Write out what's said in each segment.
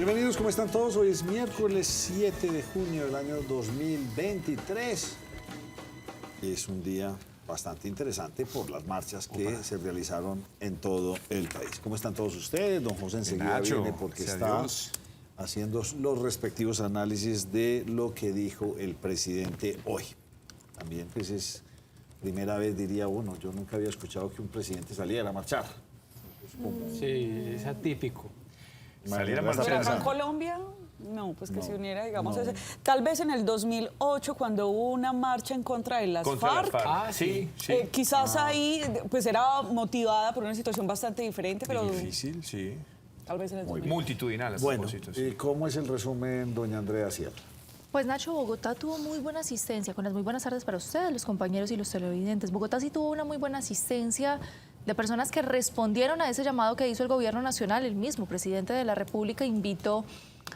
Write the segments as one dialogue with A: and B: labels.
A: Bienvenidos, ¿cómo están todos? Hoy es miércoles 7 de junio del año 2023. Es un día bastante interesante por las marchas que se realizaron en todo el país. ¿Cómo están todos ustedes? Don José enseguida viene porque está haciendo los respectivos análisis de lo que dijo el presidente hoy. También pues es primera vez, diría uno, yo nunca había escuchado que un presidente saliera a marchar.
B: Sí, es atípico.
A: Salir a
C: Pero
A: marchar.
C: acá en Colombia, no, pues que se uniera, digamos,
A: no.
C: tal vez en el 2008, cuando hubo una marcha en contra de las FARC.
B: Ah, sí, sí.
C: Quizás ahí, pues era motivada por una situación bastante diferente, pero
B: Difícil, sí.
C: tal vez en el 2008.
B: Multitudinal a
A: Bueno,
B: propósito, sí.
A: ¿cómo es el resumen, doña Andrea Sierra?
D: Pues Nacho, Bogotá tuvo muy buena asistencia, con las muy buenas tardes para ustedes, los compañeros y los televidentes. Bogotá sí tuvo una muy buena asistencia de personas que respondieron a ese llamado que hizo el gobierno nacional. El mismo presidente de la República invitó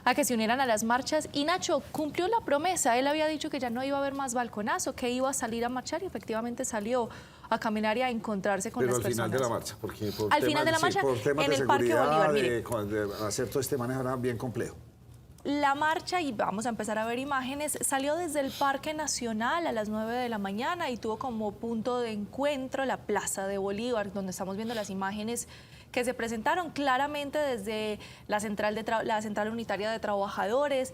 D: a que se unieran a las marchas y Nacho cumplió la promesa. Él había dicho que ya no iba a haber más balconazo, que iba a salir a marchar y efectivamente salió a caminar y a encontrarse con las personas.
A: Pero al final de la marcha, porque por
D: Al final de la marcha,
A: por temas
D: en
A: de
D: el Parque
A: seguridad,
D: Bolívar, mire.
A: de hacer todo este manejo era bien complejo.
D: La marcha, y vamos a empezar a ver imágenes, salió desde el Parque Nacional a las 9 de la mañana y tuvo como punto de encuentro la Plaza de Bolívar, donde estamos viendo las imágenes que se presentaron claramente desde la Central Unitaria de Trabajadores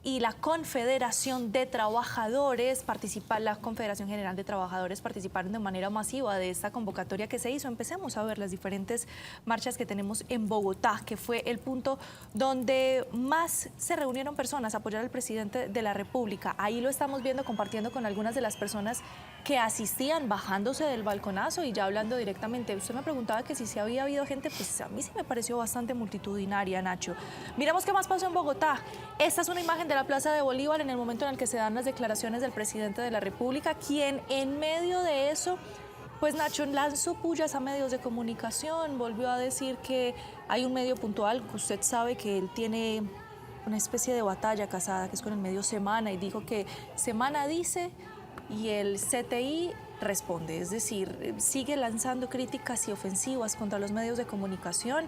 D: y la Confederación de Trabajadores, la Confederación General de Trabajadores participaron de manera masiva de esta convocatoria que se hizo. Empecemos a ver las diferentes marchas que tenemos en Bogotá, que fue el punto donde más se reunieron personas a apoyar al presidente de la República. Ahí lo estamos viendo, compartiendo con algunas de las personas que asistían, bajándose del balconazo y ya hablando directamente. Usted me preguntaba que si había habido gente, pues a mí sí me pareció bastante multitudinaria, Nacho. Miremos qué más pasó en Bogotá. Esta es una imagen de la Plaza de Bolívar en el momento en el que se dan las declaraciones del presidente de la República, quien en medio de eso, pues Nacho lanzó pullas a medios de comunicación, volvió a decir que hay un medio puntual, que usted sabe que él tiene una especie de batalla casada, que es con el medio Semana, y dijo que Semana dice y el CTI responde, es decir, sigue lanzando críticas y ofensivas contra los medios de comunicación.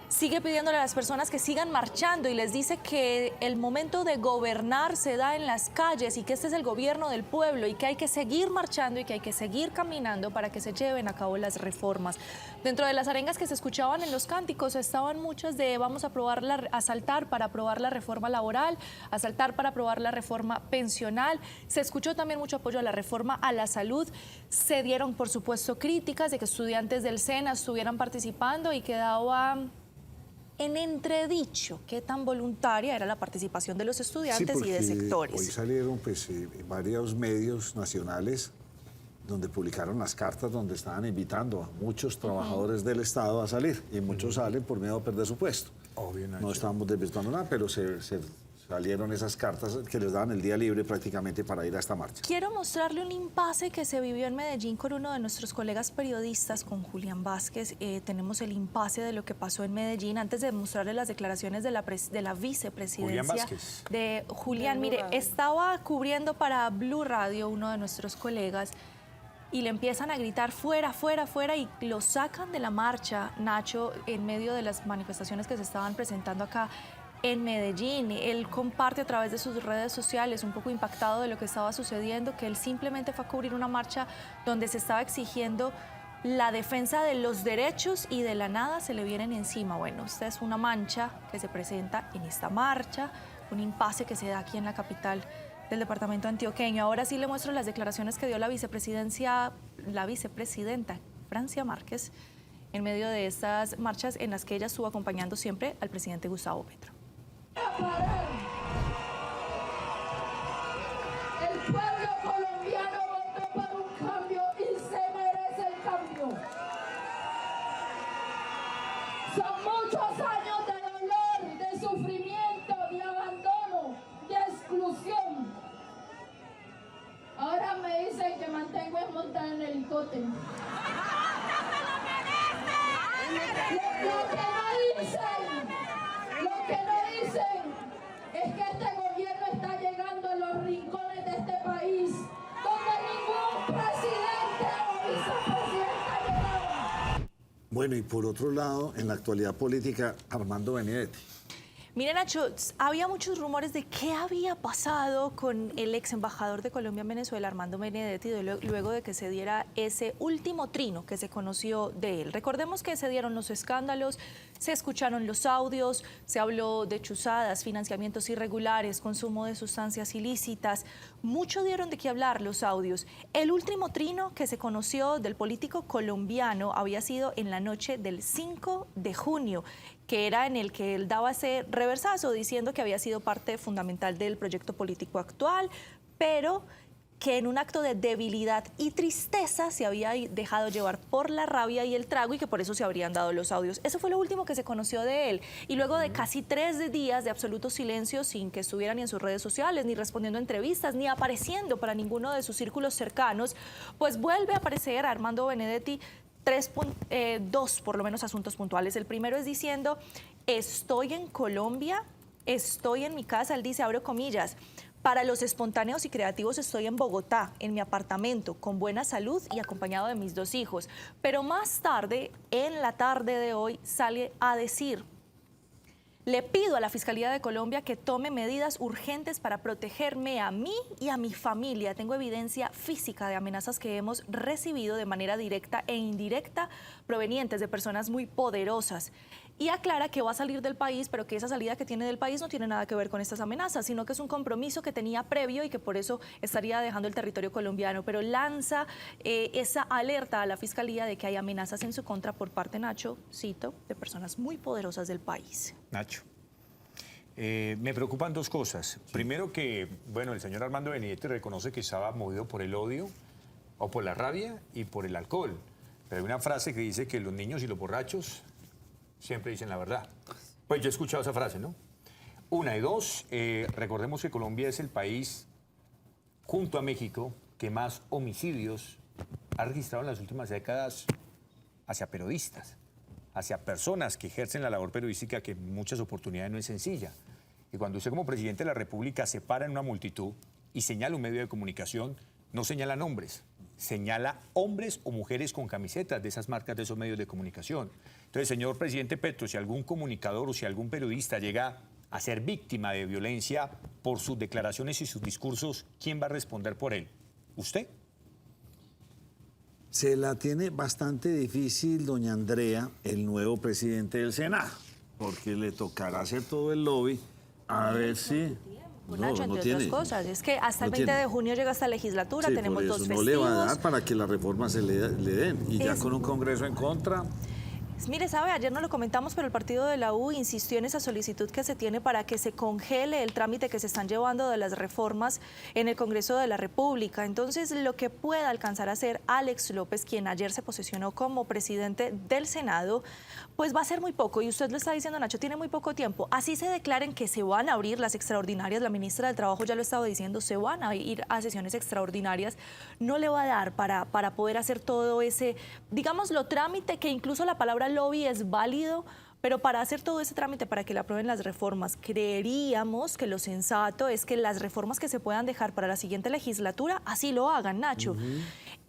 D: Sigue pidiéndole a las personas que sigan marchando y les dice que el momento de gobernar se da en las calles y que este es el gobierno del pueblo y que hay que seguir marchando y que hay que seguir caminando para que se lleven a cabo las reformas. Dentro de las arengas que se escuchaban en los cánticos estaban muchas de vamos a saltar para aprobar la reforma laboral, a saltar para aprobar la reforma pensional. Se escuchó también mucho apoyo a la reforma a la salud. Se dieron, por supuesto, críticas de que estudiantes del SENA estuvieran participando y quedaba en entredicho qué tan voluntaria era la participación de los estudiantes y de sectores.
A: Hoy salieron pues, varios medios nacionales donde publicaron las cartas donde estaban invitando a muchos trabajadores del Estado a salir y muchos salen por miedo a perder su puesto.
B: Obvio,
A: No estamos desvirtuando nada, pero salieron esas cartas que les daban el día libre prácticamente para ir a esta marcha.
D: Quiero mostrarle un impasse que se vivió en Medellín con uno de nuestros colegas periodistas, con Julián Vázquez. Tenemos el impasse de lo que pasó en Medellín. Antes de mostrarle las declaraciones de la vicepresidencia de Julián, mire, estaba cubriendo para Blue Radio uno de nuestros colegas y le empiezan a gritar fuera, fuera, fuera y lo sacan de la marcha, Nacho, en medio de las manifestaciones que se estaban presentando acá en Medellín. Él comparte a través de sus redes sociales, un poco impactado de lo que estaba sucediendo, que él simplemente fue a cubrir una marcha donde se estaba exigiendo la defensa de los derechos y de la nada se le vienen encima. Bueno, esta es una mancha que se presenta en esta marcha, un impasse que se da aquí en la capital del departamento antioqueño. Ahora sí le muestro las declaraciones que dio la vicepresidenta Francia Márquez en medio de estas marchas en las que ella estuvo acompañando siempre al presidente Gustavo Petro.
E: El pueblo colombiano votó por un cambio y se merece el cambio. Son muchos años de dolor, de sufrimiento, de abandono, de exclusión. Ahora me dicen que mantengo es montar en el helicóptero. Lo que no dicen es que este gobierno está llegando a los rincones de este país donde ningún presidente o vicepresidente ha llegado.
A: Bueno, y por otro lado, en la actualidad política, Armando Benedetti.
D: Miren, Nacho, había muchos rumores de qué había pasado con el ex embajador de Colombia en Venezuela, Armando Benedetti, luego de que se diera ese último trino que se conoció de él. Recordemos que se dieron los escándalos, se escucharon los audios, se habló de chuzadas, financiamientos irregulares, consumo de sustancias ilícitas. Mucho dieron de qué hablar los audios. El último trino que se conoció del político colombiano había sido en la noche del 5 de junio, que era en el que él daba ese reversazo diciendo que había sido parte fundamental del proyecto político actual, pero que en un acto de debilidad y tristeza se había dejado llevar por la rabia y el trago y que por eso se habrían dado los audios. Eso fue lo último que se conoció de él. Y luego de casi 3 días de absoluto silencio, sin que estuviera ni en sus redes sociales, ni respondiendo a entrevistas, ni apareciendo para ninguno de sus círculos cercanos, pues vuelve a aparecer Armando Benedetti 2 por lo menos asuntos puntuales. El primero es diciendo, estoy en Colombia, estoy en mi casa, él dice, abro comillas, para los espontáneos y creativos estoy en Bogotá, en mi apartamento, con buena salud y acompañado de mis 2 hijos. Pero más tarde, en la tarde de hoy, sale a decir, le pido a la Fiscalía de Colombia que tome medidas urgentes para protegerme a mí y a mi familia. Tengo evidencia física de amenazas que hemos recibido de manera directa e indirecta provenientes de personas muy poderosas. Y aclara que va a salir del país, pero que esa salida que tiene del país no tiene nada que ver con estas amenazas, sino que es un compromiso que tenía previo y que por eso estaría dejando el territorio colombiano. Pero lanza esa alerta a la Fiscalía de que hay amenazas en su contra por parte, Nacho, cito, de personas muy poderosas del país.
B: Nacho, me preocupan 2 cosas. Primero que, bueno, el señor Armando Benedetti reconoce que estaba movido por el odio o por la rabia y por el alcohol. Pero hay una frase que dice que los niños y los borrachos siempre dicen la verdad. Pues yo he escuchado esa frase, ¿no? 1 y 2, recordemos que Colombia es el país, junto a México, que más homicidios ha registrado en las últimas décadas hacia periodistas, hacia personas que ejercen la labor periodística que en muchas oportunidades no es sencilla. Y cuando usted como presidente de la República se para en una multitud y señala un medio de comunicación, no señala nombres, señala hombres o mujeres con camisetas de esas marcas de esos medios de comunicación. Entonces, señor presidente Petro, si algún comunicador o si algún periodista llega a ser víctima de violencia por sus declaraciones y sus discursos, ¿quién va a responder por él? ¿Usted?
A: Se la tiene bastante difícil, doña Andrea, el nuevo presidente del Senado, porque le tocará hacer todo el lobby a ver si...
D: Nacho, entre otras cosas, es que hasta el 20 de junio llega esta legislatura,
A: sí,
D: tenemos 2 festivos.
A: No le va a dar para que las reformas se le den, y ya con un Congreso en contra...
D: Mire, sabe, ayer no lo comentamos, pero el partido de la U insistió en esa solicitud que se tiene para que se congele el trámite que se están llevando de las reformas en el Congreso de la República. Entonces, lo que pueda alcanzar a hacer Alex López, quien ayer se posesionó como presidente del Senado, pues va a ser muy poco. Y usted lo está diciendo, Nacho, tiene muy poco tiempo. Así se declaren que se van a abrir las extraordinarias, la ministra del Trabajo ya lo estaba diciendo, se van a ir a sesiones extraordinarias, no le va a dar para poder hacer todo ese, digámoslo, trámite, que incluso la palabra lobby es válido, pero para hacer todo ese trámite, para que le aprueben las reformas, creeríamos que lo sensato es que las reformas que se puedan dejar para la siguiente legislatura, así lo hagan, Nacho.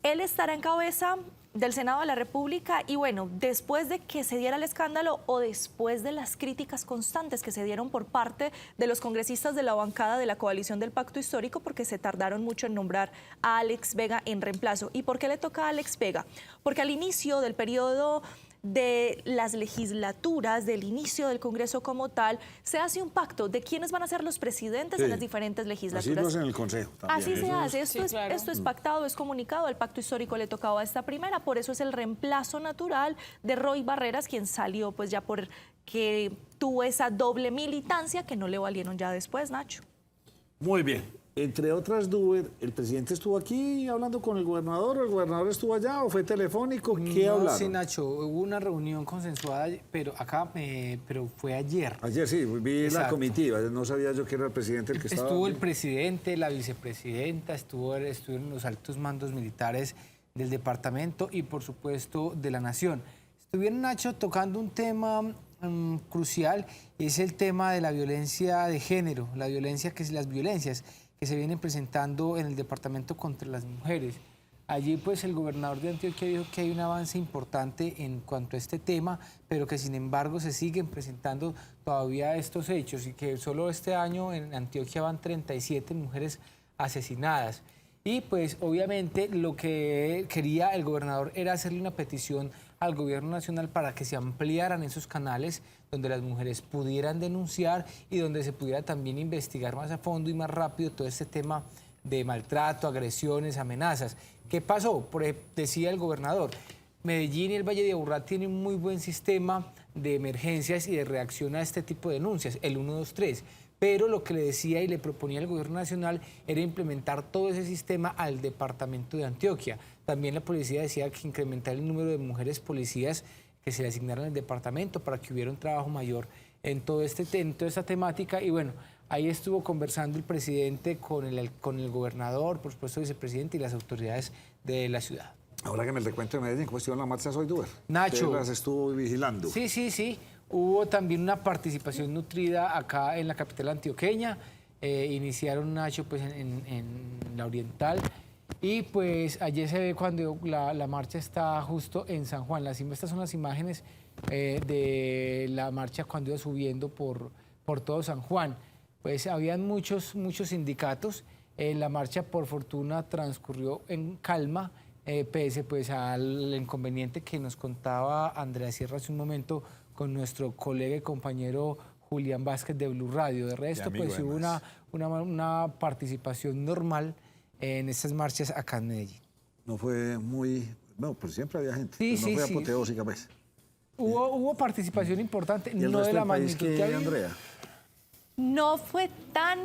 D: Él estará en cabeza del Senado de la República y bueno, después de que se diera el escándalo o después de las críticas constantes que se dieron por parte de los congresistas de la bancada de la coalición del Pacto Histórico, porque se tardaron mucho en nombrar a Alex Vega en reemplazo. ¿Y por qué le toca a Alex Vega? Porque al inicio del periodo de las legislaturas, del inicio del Congreso como tal, se hace un pacto de quiénes van a ser los presidentes de las diferentes legislaturas.
A: Así lo hacen en el Consejo también.
D: Así se hace, esto es
C: claro.
D: pactado, es comunicado, el Pacto Histórico le tocaba a esta primera, por eso es el reemplazo natural de Roy Barreras, quien salió pues ya porque tuvo esa doble militancia que no le valieron ya después, Nacho.
A: Muy bien. Entre otras, Duber, ¿el presidente estuvo aquí hablando con el gobernador estuvo allá o fue telefónico? ¿Qué hablaron?
F: Sí, Nacho, hubo una reunión consensuada, pero pero fue ayer.
A: Ayer sí, vi la
F: Exacto.
A: comitiva, no sabía yo que era el presidente el que estaba...
F: Estuvo el presidente, la vicepresidenta, estuvieron los altos mandos militares del departamento y, por supuesto, de la nación. Estuvieron, Nacho, tocando un tema crucial, y es el tema de la violencia de género, las violencias que se vienen presentando en el departamento contra las mujeres. Allí pues el gobernador de Antioquia dijo que hay un avance importante en cuanto a este tema, pero que sin embargo se siguen presentando todavía estos hechos y que solo este año en Antioquia van 37 mujeres asesinadas. Y pues obviamente lo que quería el gobernador era hacerle una petición al gobierno nacional para que se ampliaran esos canales donde las mujeres pudieran denunciar y donde se pudiera también investigar más a fondo y más rápido todo este tema de maltrato, agresiones, amenazas. ¿Qué pasó? Decía el gobernador, Medellín y el Valle de Aburrá tienen un muy buen sistema de emergencias y de reacción a este tipo de denuncias, el 123. Pero lo que le decía y le proponía el gobierno nacional era implementar todo ese sistema al departamento de Antioquia. También la policía decía que incrementar el número de mujeres policías que se le asignaran al departamento para que hubiera un trabajo mayor en toda esta temática. Y bueno, ahí estuvo conversando el presidente con el gobernador, por supuesto el vicepresidente y las autoridades de la ciudad.
A: Ahora que me recuento de Medellín, ¿cómo estuvo en la marcha hoy, Duber?
F: Nacho.
A: Usted las estuvo vigilando.
F: Sí. Hubo también una participación nutrida acá en la capital antioqueña. Iniciaron, Nacho, pues en la Oriental. Y pues ayer se ve cuando la marcha está justo en San Juan. Estas son las imágenes de la marcha cuando iba subiendo por todo San Juan. Pues habían muchos sindicatos. La marcha, por fortuna, transcurrió en calma, pese pues al inconveniente que nos contaba Andrea Sierra hace un momento con nuestro colega y compañero Julián Vázquez de Blue Radio. De resto, pues hubo una participación normal en estas marchas acá en Medellín.
A: No fue muy... No, pues siempre había gente.
F: Sí,
A: no fue apoteósica, pues.
F: Hubo participación importante,
A: ¿Y el
F: no
A: resto
F: de la
A: del país
F: magnitud
A: qué,
F: que había.
A: Andrea?
D: No fue tan,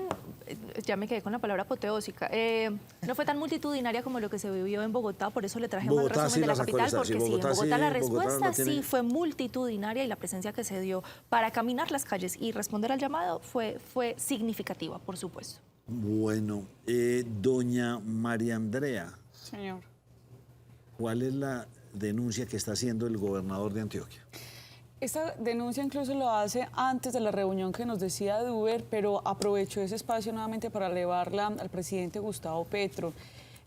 D: ya me quedé con la palabra apoteósica, no fue tan multitudinaria como lo que se vivió en Bogotá, por eso le traje más resumen de la capital, porque sí, en Bogotá la respuesta sí fue multitudinaria y la presencia que se dio para caminar las calles y responder al llamado fue significativa, por supuesto.
A: Bueno, doña María Andrea,
C: Señor.
A: ¿cuál es la denuncia que está haciendo el gobernador de Antioquia?
C: Esta denuncia incluso lo hace antes de la reunión que nos decía Duber, pero aprovechó ese espacio nuevamente para elevarla al presidente Gustavo Petro.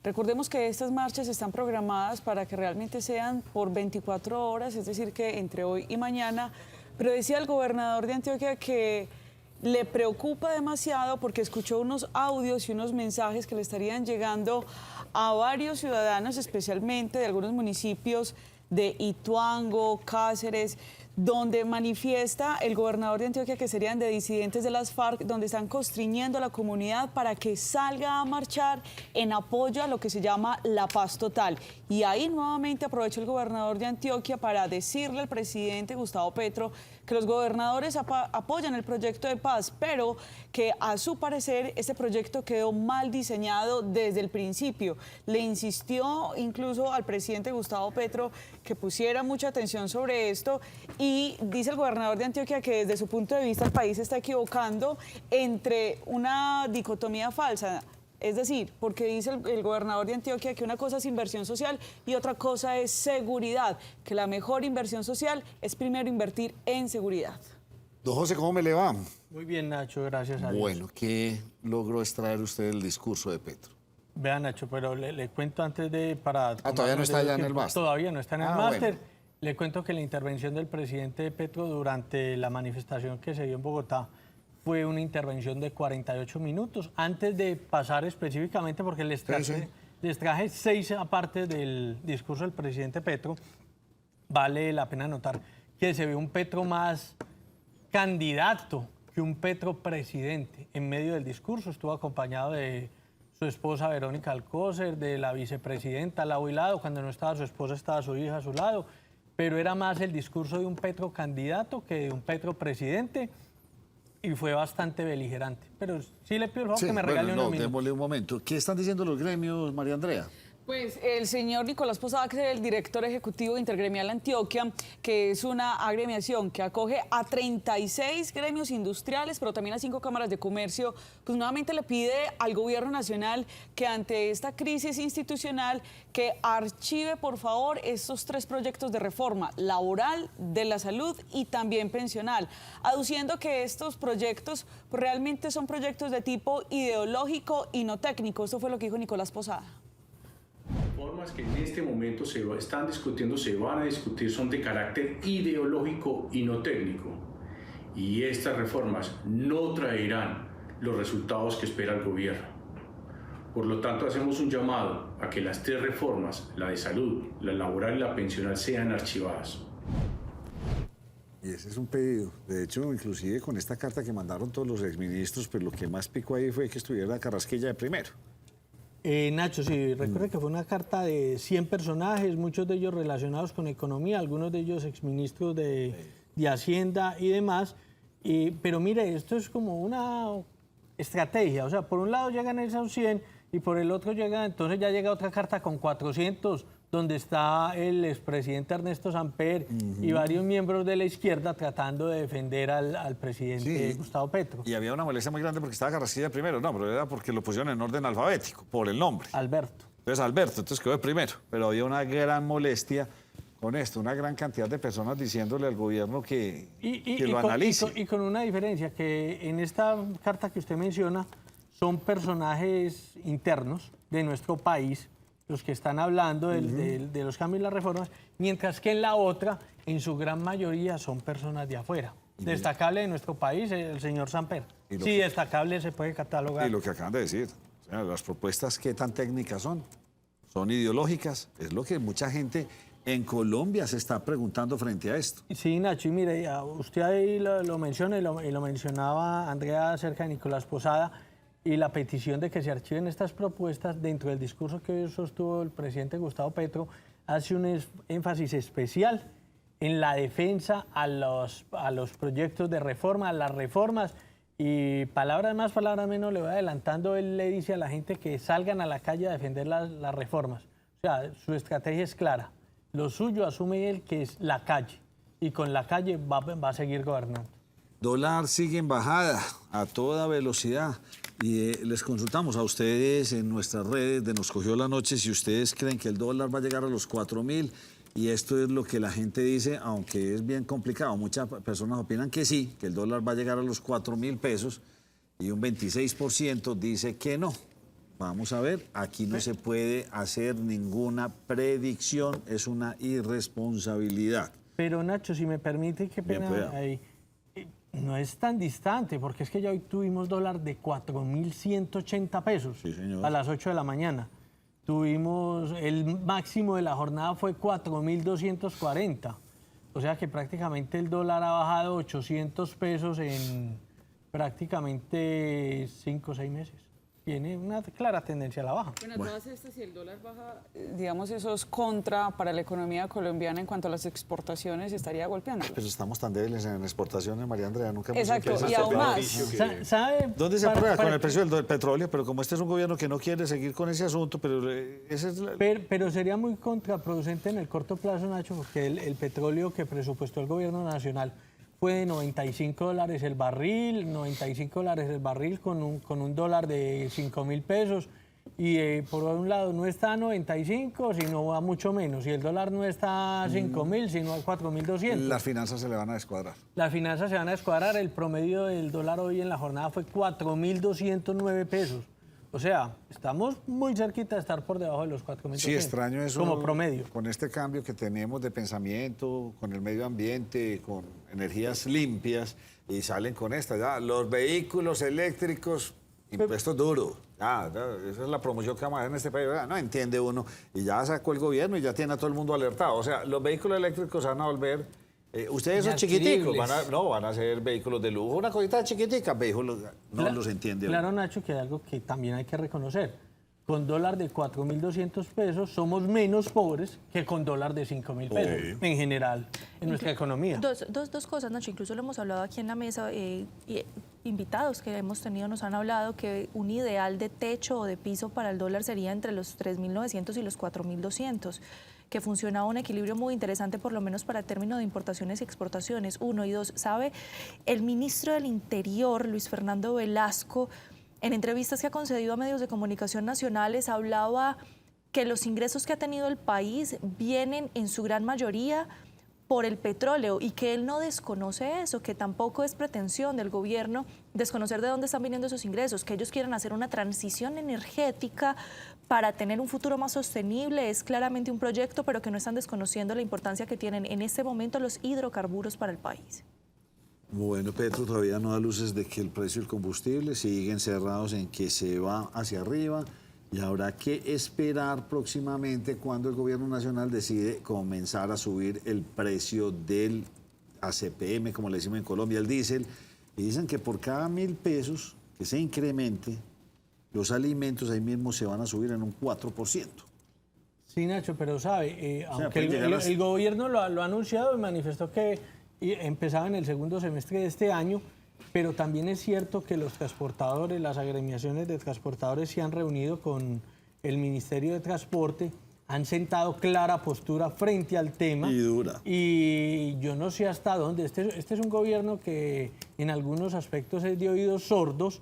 C: Recordemos que estas marchas están programadas para que realmente sean por 24 horas, es decir, que entre hoy y mañana. Pero decía el gobernador de Antioquia que le preocupa demasiado porque escuchó unos audios y unos mensajes que le estarían llegando a varios ciudadanos, especialmente de algunos municipios de Ituango, Cáceres, donde manifiesta el gobernador de Antioquia que serían de disidentes de las FARC, donde están constriñendo a la comunidad para que salga a marchar en apoyo a lo que se llama la paz total. Y ahí nuevamente aprovechó el gobernador de Antioquia para decirle al presidente Gustavo Petro que los gobernadores apoyan el proyecto de paz, pero que a su parecer este proyecto quedó mal diseñado desde el principio. Le insistió incluso al presidente Gustavo Petro que pusiera mucha atención sobre esto y dice el gobernador de Antioquia que desde su punto de vista el país se está equivocando entre una dicotomía falsa. Es decir, porque dice el gobernador de Antioquia que una cosa es inversión social y otra cosa es seguridad, que la mejor inversión social es primero invertir en seguridad.
A: Don José, ¿cómo me le va?
G: Muy bien, Nacho, gracias a Dios.
A: Bueno, ¿qué logró extraer usted del discurso de Petro?
G: Vea, Nacho, pero le cuento antes de...
A: todavía no está allá en el máster.
G: Todavía no está en el máster.
A: Bueno.
G: Le cuento que la intervención del presidente Petro durante la manifestación que se dio en Bogotá fue una intervención de 48 minutos. Antes de pasar específicamente, porque les traje 6 aparte del discurso del presidente Petro, vale la pena notar que se ve un Petro más candidato que un Petro presidente. En medio del discurso estuvo acompañado de su esposa Verónica Alcócer, de la vicepresidenta al lado y lado. Cuando no estaba su esposa estaba su hija a su lado. Pero era más el discurso de un Petro candidato que de un Petro presidente. Y fue bastante beligerante. Pero sí le pido el favor que me regale unos minutos.
A: Démosle un momento. ¿Qué están diciendo los gremios, María Andrea?
C: Pues el señor Nicolás Posada, que es el director ejecutivo de Intergremial Antioquia, que es una agremiación que acoge a 36 gremios industriales, pero también a 5 cámaras de comercio, pues nuevamente le pide al gobierno nacional que ante esta crisis institucional que archive por favor estos 3 proyectos de reforma laboral, de la salud y también pensional, aduciendo que estos proyectos pues, realmente son proyectos de tipo ideológico y no técnico. Esto fue lo que dijo Nicolás Posada.
H: reformas que en este momento están discutiendo, se van a discutir, son de carácter ideológico y no técnico. Y estas reformas no traerán los resultados que espera el gobierno. Por lo tanto, hacemos un llamado a que las 3 reformas, la de salud, la laboral y la pensional, sean archivadas.
A: Y ese es un pedido. De hecho, inclusive con esta carta que mandaron todos los exministros, pues lo que más picó ahí fue que estuviera Carrasquilla de primero.
G: Nacho, sí, recuerde que fue una carta de 100 personajes, muchos de ellos relacionados con economía, algunos de ellos exministros de Hacienda y demás. Pero mire, esto es como una estrategia. O sea, por un lado llegan esos 100 y por el otro entonces ya llega otra carta con 400, donde está el expresidente Ernesto Samper y varios miembros de la izquierda tratando de defender al presidente Gustavo Petro.
A: Y había una molestia muy grande porque estaba Carrasquilla de primero. No, pero era porque lo pusieron en orden alfabético, por el nombre.
G: Alberto.
A: Entonces Alberto, entonces quedó de primero. Pero había una gran molestia con esto, una gran cantidad de personas diciéndole al gobierno que lo analice.
G: Y con una diferencia, que en esta carta que usted menciona son personajes internos de nuestro país los que están hablando de los cambios y las reformas, mientras que en la otra, en su gran mayoría, son personas de afuera. Destacable de nuestro país, el señor Samper. Sí, destacable se puede catalogar.
A: Y lo que acaban de decir, o sea, las propuestas, ¿qué tan técnicas son? ¿Son ideológicas? Es lo que mucha gente en Colombia se está preguntando frente a esto.
G: Sí, Nacho, y mire, usted ahí lo menciona y lo mencionaba Andrea acerca de Nicolás Posada, y la petición de que se archiven estas propuestas. Dentro del discurso que hoy sostuvo el presidente Gustavo Petro, hace un énfasis especial en la defensa a los proyectos de reforma, a las reformas, y palabras más, palabras menos, le voy adelantando, él le dice a la gente que salgan a la calle a defender las reformas. O sea, su estrategia es clara. Lo suyo, asume él, que es la calle, y con la calle va a seguir gobernando.
A: Dólar sigue en bajada a toda velocidad. Y les consultamos a ustedes en nuestras redes de Nos Cogió la Noche si ustedes creen que el dólar va a llegar a los 4.000, y esto es lo que la gente dice, aunque es bien complicado. Muchas personas opinan que sí, que el dólar va a llegar a los 4.000 pesos, y un 26% dice que no. Vamos a ver, aquí no se puede hacer ninguna predicción, es una irresponsabilidad.
G: Pero Nacho, si me permite, qué pena ahí. No es tan distante, porque es que ya hoy tuvimos dólar de 4.180 pesos a las 8 de la mañana. Tuvimos, el máximo de la jornada fue 4.240. O sea que prácticamente el dólar ha bajado 800 pesos en prácticamente 5 o 6 meses. Tiene una clara tendencia a la baja.
C: Bueno, todas estas, si el dólar baja, digamos, eso es contra para la economía colombiana en cuanto a las exportaciones, estaría golpeando.
A: Pero estamos tan débiles en exportaciones, María Andrea, nunca hemos...
C: Exacto, y aún más.
G: ¿Sabe?
A: ¿Dónde se prueba? Con el precio del petróleo, pero como este es un gobierno que no quiere seguir con ese asunto, pero ese es
G: pero sería muy contraproducente en el corto plazo, Nacho, porque el petróleo que presupuestó el gobierno nacional fue de $95 el barril, $95 el barril con un dólar de 5.000 pesos. Y por un lado no está a 95, sino a mucho menos. Y el dólar no está a 5.000, sino a 4.200.
A: Las finanzas se le van a descuadrar.
G: Las finanzas se van a descuadrar. El promedio del dólar hoy en la jornada fue 4.209 pesos. O sea, estamos muy cerquita de estar por debajo de los 4.200.
A: Sí, extraño eso.
G: Como promedio.
A: Con este cambio que tenemos de pensamiento, con el medio ambiente, con energías limpias, y salen con esta, ya, los vehículos eléctricos, impuestos duros. Esa es la promoción que vamos a hacer en este país. No entiende uno. Y ya sacó el gobierno y ya tiene a todo el mundo alertado. O sea, los vehículos eléctricos van a volver... ustedes son chiquiticos, van a ser vehículos de lujo, una cosita chiquitica, vehículos, no los entiende.
G: Claro, Nacho, que hay algo que también hay que reconocer. Con dólar de 4.200 pesos somos menos pobres que con dólar de 5.000 pesos, en general, en nuestra economía.
D: Dos cosas, Nacho, incluso lo hemos hablado aquí en la mesa, y invitados que hemos tenido nos han hablado que un ideal de techo o de piso para el dólar sería entre los 3.900 y los 4.200. Que funcionaba un equilibrio muy interesante, por lo menos para el término de importaciones y exportaciones, 1 y 2. ¿Sabe? El ministro del Interior, Luis Fernando Velasco, en entrevistas que ha concedido a medios de comunicación nacionales, hablaba que los ingresos que ha tenido el país vienen en su gran mayoría por el petróleo y que él no desconoce eso, que tampoco es pretensión del gobierno desconocer de dónde están viniendo esos ingresos, que ellos quieren hacer una transición energética para tener un futuro más sostenible. Es claramente un proyecto, pero que no están desconociendo la importancia que tienen en este momento los hidrocarburos para el país.
A: Bueno, Petro todavía no da luces de que el precio del combustible siguen cerrados en que se va hacia arriba y habrá que esperar próximamente cuando el gobierno nacional decide comenzar a subir el precio del ACPM, como le decimos en Colombia, el diésel, y dicen que por cada 1.000 pesos que se incremente, los alimentos ahí mismo se van a subir en un 4%.
G: Sí, Nacho, pero sabe, aunque
A: puede llegar
G: el gobierno lo ha anunciado y manifestó que empezaba en el segundo semestre de este año, pero también es cierto que los transportadores, las agremiaciones de transportadores se han reunido con el Ministerio de Transporte, han sentado clara postura frente al tema.
A: Y dura.
G: Y yo no sé hasta dónde. Este es un gobierno que en algunos aspectos es de oídos sordos,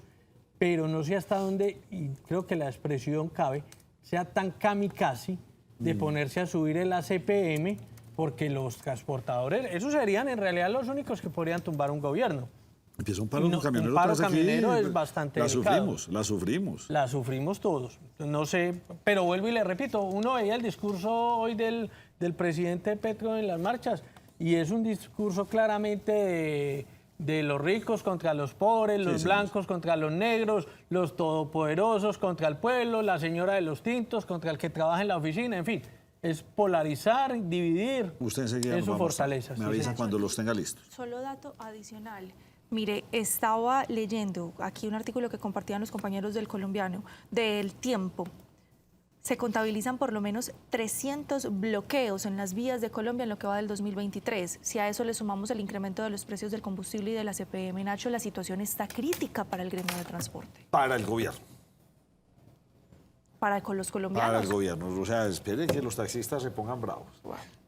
G: pero no sé hasta dónde, y creo que la expresión cabe, sea tan kamikaze de ponerse a subir el ACPM, porque los transportadores, esos serían en realidad los únicos que podrían tumbar un gobierno.
A: Empieza un paro camionero.
G: Un paro
A: tras aquí,
G: camionero es bastante delicado.
A: La sufrimos.
G: La sufrimos todos. No sé, pero vuelvo y le repito, uno veía el discurso hoy del presidente Petro en las marchas y es un discurso claramente de los ricos contra los pobres, los blancos contra los negros, los todopoderosos contra el pueblo, la señora de los tintos contra el que trabaja en la oficina, en fin. Es polarizar, dividir.
A: Usted enseguida
G: es su fortaleza.
A: Me avisa cuando los tenga listos.
D: Solo dato adicional. Mire, estaba leyendo aquí un artículo que compartían los compañeros del Colombiano, del Tiempo. Se contabilizan por lo menos 300 bloqueos en las vías de Colombia en lo que va del 2023. Si a eso le sumamos el incremento de los precios del combustible y de la CPM, Nacho, la situación está crítica para el gremio de transporte.
A: Para el gobierno.
D: Para con los colombianos.
A: Para el gobierno. O sea, esperen que los taxistas se pongan bravos.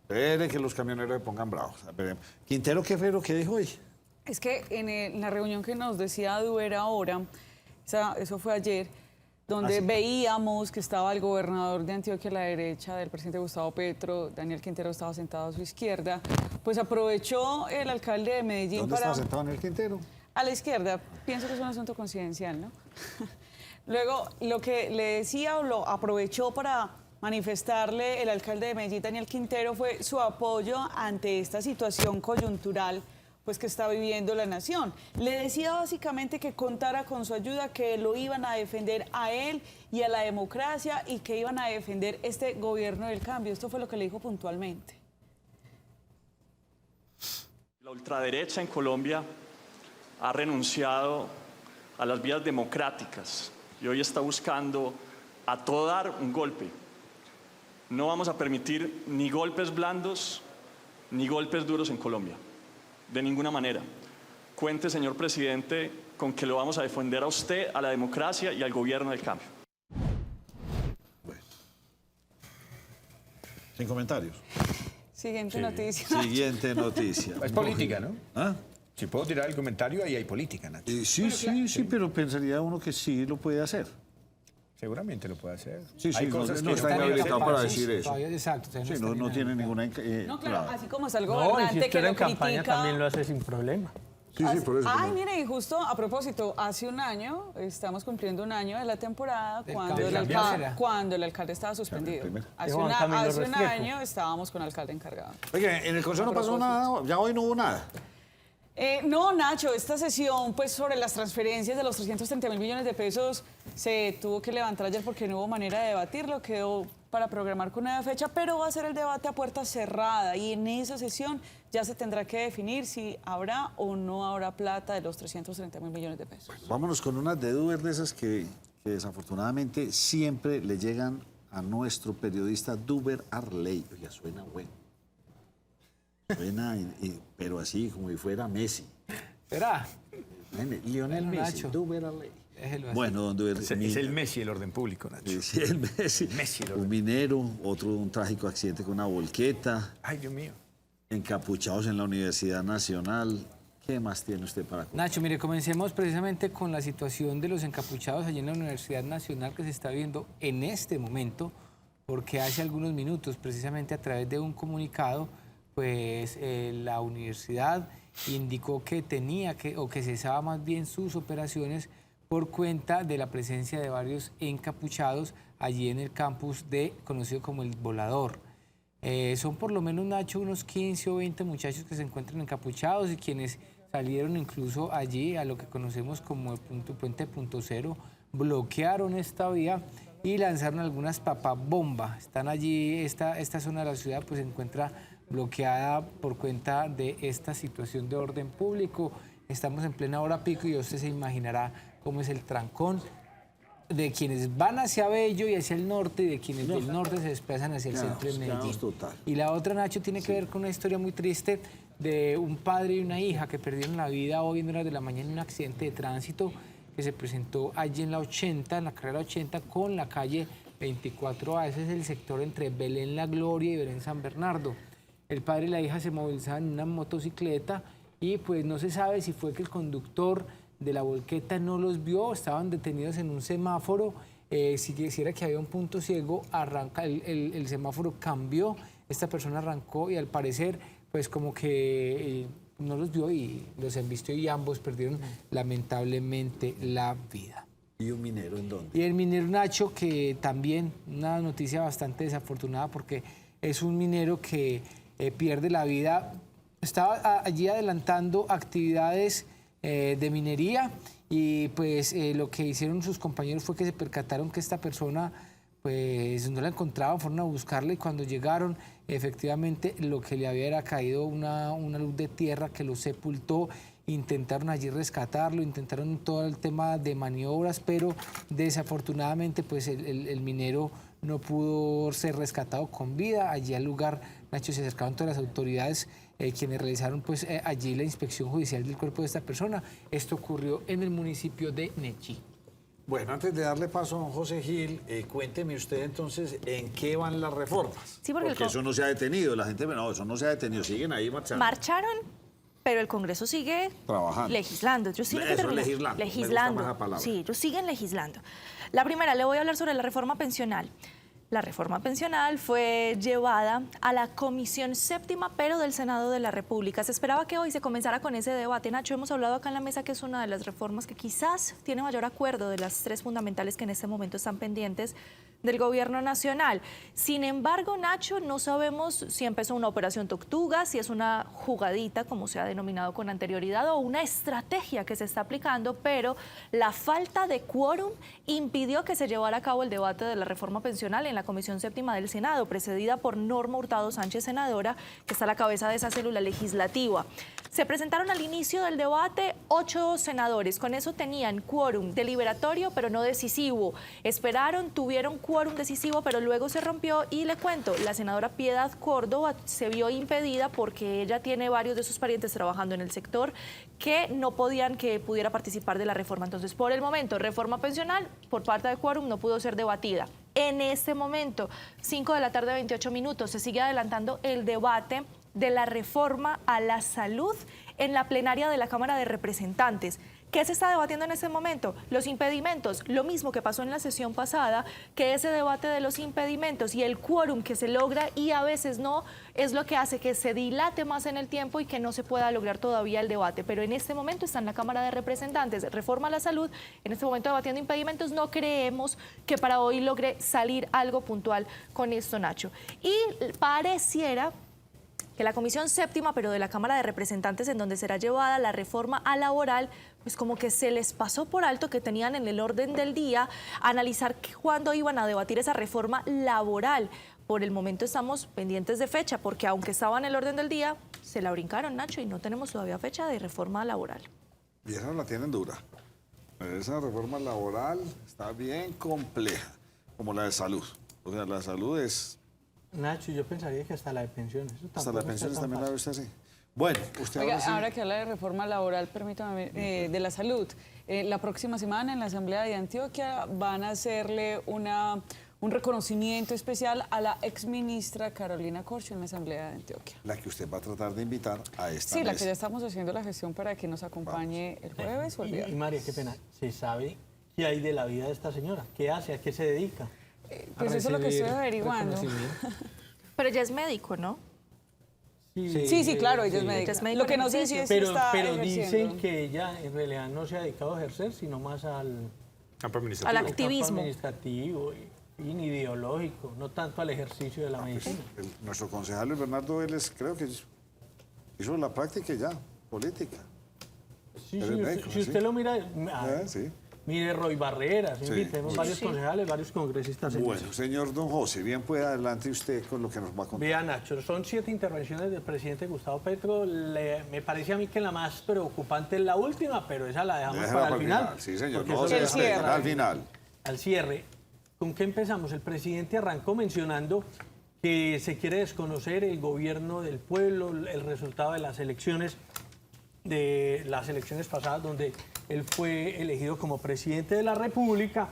A: Esperen que los camioneros se pongan bravos. Esperemos. Quintero, ¿qué fue lo que dijo hoy?
C: Es que en la reunión que nos decía Duber ahora, eso fue ayer, donde veíamos que estaba el gobernador de Antioquia a la derecha del presidente Gustavo Petro, Daniel Quintero estaba sentado a su izquierda, pues aprovechó el alcalde de Medellín
A: ¿Dónde estaba sentado Daniel Quintero?
C: A la izquierda, pienso que es un asunto confidencial, ¿no? Luego, lo que le decía o lo aprovechó para manifestarle el alcalde de Medellín, Daniel Quintero, fue su apoyo ante esta situación coyuntural pues, que está viviendo la nación. Le decía básicamente que contara con su ayuda, que lo iban a defender a él y a la democracia y que iban a defender este gobierno del cambio. Esto fue lo que le dijo puntualmente.
I: La ultraderecha en Colombia ha renunciado a las vías democráticas y hoy está buscando a todo dar un golpe. No vamos a permitir ni golpes blandos ni golpes duros en Colombia, de ninguna manera. Cuente, señor presidente, con que lo vamos a defender a usted, a la democracia y al gobierno del cambio.
A: Bueno. Sin comentarios.
C: Siguiente noticia.
A: Siguiente noticia.
B: Es política, ¿no?
A: ¿Ah?
B: Si puedo tirar el comentario, ahí hay política, Nacho.
A: Sí, pero pensaría uno que sí lo puede hacer.
B: Seguramente lo puede hacer.
A: Sí,
B: hay
A: no
B: cosas
A: está
B: que
A: inhabilitado para decir eso.
F: Todavía, exacto.
A: Sí, no tiene ninguna...
C: No, claro, así como está el
G: No, y si
C: gobernante que
G: usted
C: lo
G: en campaña
C: critica.
G: también lo hace sin problema.
A: Sí, por eso.
C: Ay, mire, y justo a propósito, hace un año, estamos cumpliendo un año de la temporada cuando el alcalde estaba suspendido. Hace un año estábamos con el alcalde encargado.
A: Oye, en el Consejo no pasó nada, ya hoy no hubo nada.
C: No, Nacho, esta sesión pues sobre las transferencias de los 330.000 millones de pesos se tuvo que levantar ayer porque no hubo manera de debatirlo, quedó para programar con una fecha, pero va a ser el debate a puerta cerrada y en esa sesión ya se tendrá que definir si habrá o no habrá plata de los 330.000 millones de pesos.
A: Vámonos con unas de Duber de esas que desafortunadamente siempre le llegan a nuestro periodista Duber Arley. Oiga, suena bueno. Suena, pero así, como si fuera Messi.
F: ¿Será?
A: Lionel Messi,
F: Nacho.
A: Duber Arley.
F: Déjelo
A: Bueno, don Duber.
B: Es el Messi del orden público, Nacho.
A: Sí, el Messi. Un minero, otro un trágico accidente con una volqueta.
B: Ay, Dios mío.
A: Encapuchados en la Universidad Nacional. ¿Qué más tiene usted para contar?
F: Nacho, mire, comencemos precisamente con la situación de los encapuchados allí en la Universidad Nacional que se está viendo en este momento, porque hace algunos minutos, precisamente a través de un comunicado, pues la universidad indicó que tenía que, o que cesaba más bien sus operaciones por cuenta de la presencia de varios encapuchados allí en el campus conocido como El Volador. Son por lo menos, Nacho, unos 15 o 20 muchachos que se encuentran encapuchados y quienes salieron incluso allí a lo que conocemos como el puente Punto Cero, bloquearon esta vía y lanzaron algunas papabombas. Están allí, esta zona de la ciudad pues se encuentra bloqueada por cuenta de esta situación de orden público. Estamos en plena hora pico y usted se imaginará cómo es el trancón de quienes van hacia Bello y hacia el norte y de quienes del norte se desplazan hacia el centro de Medellín.
A: Total.
F: Y la otra, Nacho, tiene que ver con una historia muy triste de un padre y una hija que perdieron la vida hoy en horas de la mañana en un accidente de tránsito que se presentó allí en la 80, en la carrera 80 con la calle 24A. Ese es el sector entre Belén La Gloria y Belén San Bernardo. El padre y la hija se movilizaban en una motocicleta y pues no se sabe si fue que el conductor de la volqueta no los vio, estaban detenidos en un semáforo, si quisiera que había un punto ciego, arranca el semáforo cambió, esta persona arrancó y al parecer pues como que no los vio y los embistió y ambos perdieron lamentablemente la vida.
A: ¿Y un minero en dónde?
F: Y el minero Nacho, que también una noticia bastante desafortunada porque es un minero que pierde la vida, estaba allí adelantando actividades de minería y pues lo que hicieron sus compañeros fue que se percataron que esta persona pues no la encontraban, fueron a buscarla y cuando llegaron efectivamente lo que le había era caído una luz de tierra que lo sepultó. Intentaron allí rescatarlo, intentaron todo el tema de maniobras, pero desafortunadamente pues el minero no pudo ser rescatado con vida. Allí al lugar, Nacho, se acercaron todas las autoridades quienes realizaron pues allí la inspección judicial del cuerpo de esta persona. Esto ocurrió en el municipio de Nechí.
A: Bueno, antes de darle paso a don José Gil, cuénteme usted entonces en qué van las reformas.
D: Sí, porque
A: eso no se ha detenido, la gente, no, eso no se ha detenido, siguen ahí marchando.
D: Marcharon, pero el Congreso sigue
A: trabajando,
D: legislando. Ellos siguen legislando.
A: Me gusta más la palabra.
D: Sí, ellos siguen legislando. La primera, le voy a hablar sobre la reforma pensional. La reforma pensional fue llevada a la Comisión Séptima, pero del Senado de la República. Se esperaba que hoy se comenzara con ese debate. Nacho, hemos hablado acá en la mesa que es una de las reformas que quizás tiene mayor acuerdo de las tres fundamentales que en este momento están pendientes del gobierno nacional. Sin embargo, Nacho, no sabemos si empezó una operación Tortuga, si es una jugadita, como se ha denominado con anterioridad, o una estrategia que se está aplicando, pero la falta de quórum impidió que se llevara a cabo el debate de la reforma pensional en la Comisión Séptima del Senado, precedida por Norma Hurtado Sánchez, senadora, que está a la cabeza de esa célula legislativa. Se presentaron al inicio del debate 8 senadores, con eso tenían quórum deliberatorio, pero no decisivo. Esperaron, tuvieron quórum decisivo, pero luego se rompió y le cuento, la senadora Piedad Córdoba se vio impedida porque ella tiene varios de sus parientes trabajando en el sector que no podían que pudiera participar de la reforma. Entonces, por el momento, reforma pensional, por parte de quórum, no pudo ser debatida. En este momento, 5 de la tarde, 28 minutos, se sigue adelantando el debate de la reforma a la salud en la plenaria de la Cámara de Representantes. ¿Qué se está debatiendo en este momento? Los impedimentos, lo mismo que pasó en la sesión pasada, que ese debate de los impedimentos y el quórum que se logra y a veces no, es lo que hace que se dilate más en el tiempo y que no se pueda lograr todavía el debate. Pero en este momento está en la Cámara de Representantes, reforma a la salud, en este momento debatiendo impedimentos. No creemos que para hoy logre salir algo puntual con esto, Nacho. Y pareciera que la Comisión Séptima, pero de la Cámara de Representantes, en donde será llevada la reforma a laboral, pues como que se les pasó por alto que tenían en el orden del día analizar cuándo iban a debatir esa reforma laboral. Por el momento estamos pendientes de fecha, porque aunque estaba en el orden del día, se la brincaron, Nacho, y no tenemos todavía fecha de reforma laboral.
A: Y esa la tienen dura. Esa reforma laboral está bien compleja, como la de salud. O sea, la de salud es...
G: Nacho, yo pensaría que hasta la de pensiones.
A: Hasta la de pensiones también la ve usted así. Bueno, usted
C: Oiga,
A: ahora sí...
C: ahora que habla de reforma laboral, permítame, de la salud. La próxima semana en la Asamblea de Antioquia van a hacerle un reconocimiento especial a la exministra Carolina Corcho en la Asamblea de Antioquia.
A: La que usted va a tratar de invitar a esta
C: Sí, la
A: mesa.
C: que ya estamos haciendo la gestión para que nos acompañe el jueves o el viernes.
G: Y María, qué pena, ¿se sabe qué hay de la vida de esta señora? ¿Qué hace? ¿A qué se dedica?
C: Pues eso es lo que estoy averiguando.
D: Pero ella es médico, ¿no?
C: Sí, claro, ella es médica. Lo que no sé si es si está
G: pero
C: ejerciendo.
G: dicen que ella en realidad no se ha dedicado a ejercer, sino más al
B: Campo administrativo.
D: Al activismo.
G: campo administrativo. fin ideológico, no tanto al ejercicio de la medicina.
A: Nuestro concejal Luis Bernardo Vélez creo que hizo la práctica ya, política.
G: Sí,
A: Eres
G: sí,
A: médico,
G: si
A: ¿sí?
G: usted lo mira,
A: Sí.
G: mire Roy Barreras, en
A: Sí.
G: fin, tenemos varios concejales, varios congresistas. en
A: Bueno, señor don José, bien puede adelante usted con lo que nos va a contar.
G: Vea, Nacho, son 7 intervenciones del presidente Gustavo Petro. Me parece a mí que la más preocupante es la última, pero esa la dejamos
A: Déjela
G: para el final.
A: Sí, señor.
G: porque
A: No,
G: eso
A: se
C: el
G: le-
C: cierre.
A: espera, al final.
G: Al cierre, ¿con qué empezamos? El presidente arrancó mencionando que se quiere desconocer el gobierno del pueblo, el resultado de las elecciones pasadas, donde él fue elegido como presidente de la República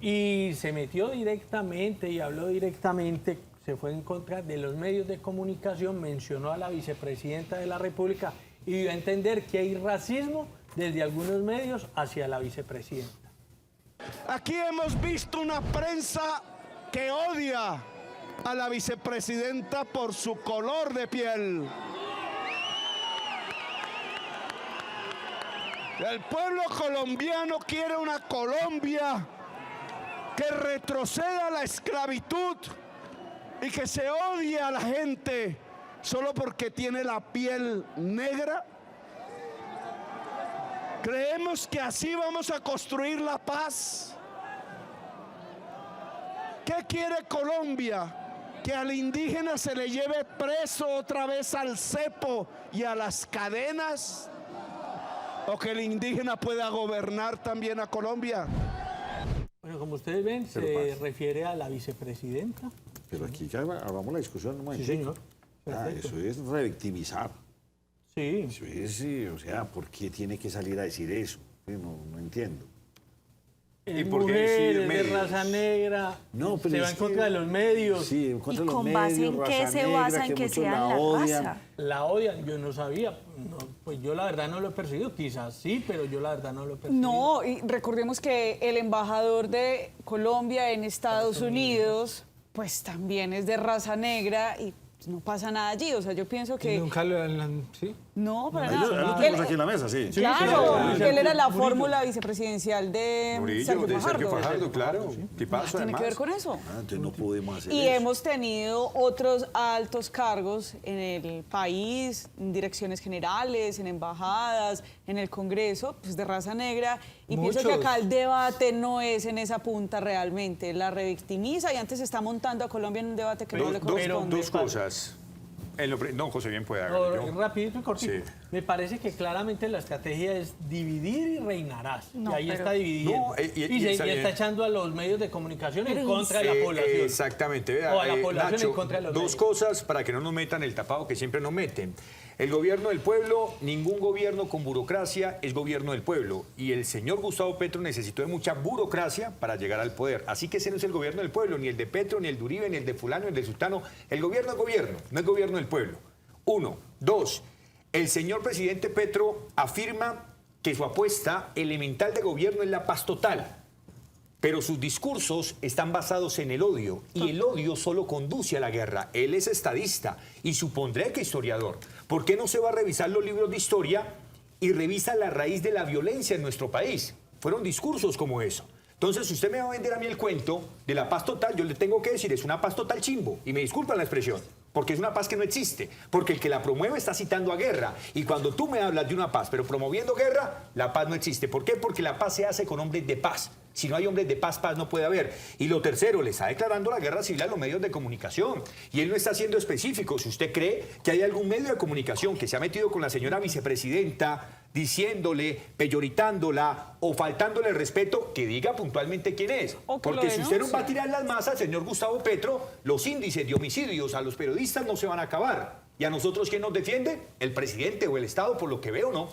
G: y se metió directamente y habló directamente, se fue en contra de los medios de comunicación, mencionó a la vicepresidenta de la República y dio a entender que hay racismo desde algunos medios hacia la vicepresidenta.
J: Aquí hemos visto una prensa que odia a la vicepresidenta por su color de piel. El pueblo colombiano quiere una Colombia que retroceda a la esclavitud y que se odie a la gente solo porque tiene la piel negra. ¿Creemos que así vamos a construir la paz? ¿Qué quiere Colombia? ¿Que al indígena se le lleve preso otra vez al cepo y a las cadenas? ¿O que el indígena pueda gobernar también a Colombia?
G: Bueno, como ustedes ven, se refiere a la vicepresidenta.
A: Pero aquí ya hagamos la discusión. Un
G: Sí,
A: momentito.
G: señor. Perfecto.
A: Eso es revictimizar.
G: Sí.
A: Eso es, sí, o sea, ¿por qué tiene que salir a decir eso? Sí, no entiendo.
G: Es
B: por qué
G: mujer,
B: decir
G: es de
B: medios?
G: raza negra,
A: No, pero
G: se va
A: es
G: en
A: que-
G: contra de los medios,
A: Sí, en contra
D: ¿Y
A: de los
D: con base
A: medios,
D: en qué
A: raza
D: se
A: negra,
D: basa en que
A: muchos
D: sean la
A: odian.
D: raza?
G: la odian. Yo no sabía, no, pues yo la verdad no lo he percibido, quizás sí, pero yo la verdad no lo he percibido.
C: No, y recordemos que el embajador de Colombia en Estados Unidos, pues también es de raza negra y no pasa nada allí. O sea, yo pienso que...
F: Nunca lo ¿sí?
C: No, para
A: Ahí lo
C: nada.
A: tenemos
C: Él-
A: aquí en la mesa, sí.
C: Claro,
G: sí.
C: él era la
G: Murillo.
C: fórmula vicepresidencial de
B: Murillo,
C: Sergio
B: de Sergio
C: Fajardo.
B: Fajardo, claro. Tipazo,
C: Tiene que
B: además.
C: ver con eso.
A: Ah, entonces no podemos hacer
C: Y
A: eso.
C: hemos tenido otros altos cargos en el país, en direcciones generales, en embajadas, en el Congreso, pues de raza negra. Y pienso que
F: Muchos.
C: acá el debate no es en esa punta realmente. La revictimiza y antes está montando a Colombia en un debate que no le corresponde.
B: Dos cosas. No, José, bien puede
G: No,
B: haberlo.
G: rapidito y cortito.
B: Sí.
G: Me parece que claramente la estrategia es dividir y reinarás.
D: No,
G: y ahí
D: pero-
G: está dividiendo.
B: No, y
G: y
B: está bien.
G: está echando a los medios de comunicación en
D: Pero
G: contra de la población.
B: Exactamente. Vea,
G: O a la población
B: Nacho,
G: en contra de los
B: dos
G: medios.
B: cosas para que no nos metan el tapado que siempre nos meten. El gobierno del pueblo, ningún gobierno con burocracia es gobierno del pueblo. Y el señor Gustavo Petro necesitó de mucha burocracia para llegar al poder. Así que ese no es el gobierno del pueblo, ni el de Petro, ni el de Uribe, ni el de fulano, ni el de sultano. El gobierno es gobierno, no es gobierno del pueblo. Uno. Dos, el señor presidente Petro afirma que su apuesta elemental de gobierno es la paz total. Pero sus discursos están basados en el odio y el odio solo conduce a la guerra. Él es estadista y supondré que historiador. ¿Por qué no se va a revisar los libros de historia y revisa la raíz de la violencia en nuestro país? Fueron discursos como eso. Entonces, si usted me va a vender a mí el cuento de la paz total, yo le tengo que decir, es una paz total chimbo. Y me disculpan la expresión, porque es una paz que no existe. Porque el que la promueve está citando a guerra. Y cuando tú me hablas de una paz, pero promoviendo guerra, la paz no existe. ¿Por qué? Porque la paz se hace con hombres de paz. Si no hay hombres de paz, paz no puede haber. Y lo tercero, le está declarando la guerra civil a los medios de comunicación. Y él no está siendo específico. Si usted cree que hay algún medio de comunicación que se ha metido con la señora vicepresidenta, diciéndole, peyoritándola o faltándole respeto, que diga puntualmente quién es.
C: O que lo
B: Porque si usted no
C: denuncie.
B: va a tirar las masas, señor Gustavo Petro, los índices de homicidios a los periodistas no se van a acabar. ¿Y a nosotros quién nos defiende? El presidente o el Estado, por lo que veo, ¿no?